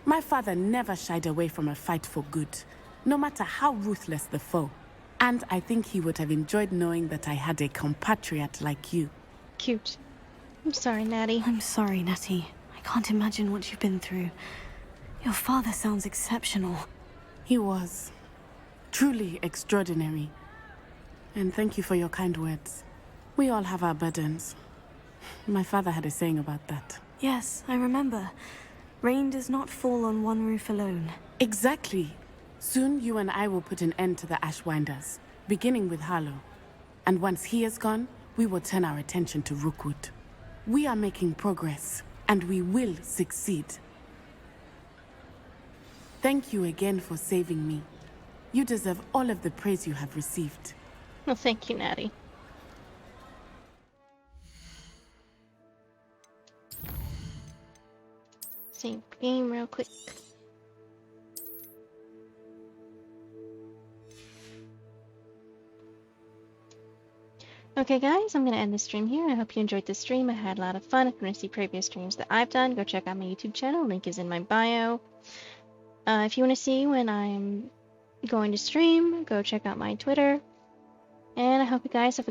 My father never shied away from a fight for good, no matter how ruthless the foe. And I think he would have enjoyed knowing that I had a compatriot like you. Cute. I'm sorry, Natie. I'm sorry, Natie. I can't imagine what you've been through. Your father sounds exceptional. He was. Truly extraordinary. And thank you for your kind words. We all have our burdens. My father had a saying about that. Yes, I remember. Rain does not fall on one roof alone. Exactly. Soon you and I will put an end to the Ashwinders, beginning with Harlow. And once he is gone, we will turn our attention to Rookwood. We are making progress, and we will succeed. Thank you again for saving me. You deserve all of the praise you have received. Well, thank you, Natie. Save game real quick. Okay guys, I'm going to end the stream here. I hope you enjoyed this stream. I had a lot of fun. If you want to see previous streams that I've done, go check out my YouTube channel. Link is in my bio. If you want to see when I'm going to stream, go check out my Twitter. And I hope you guys have a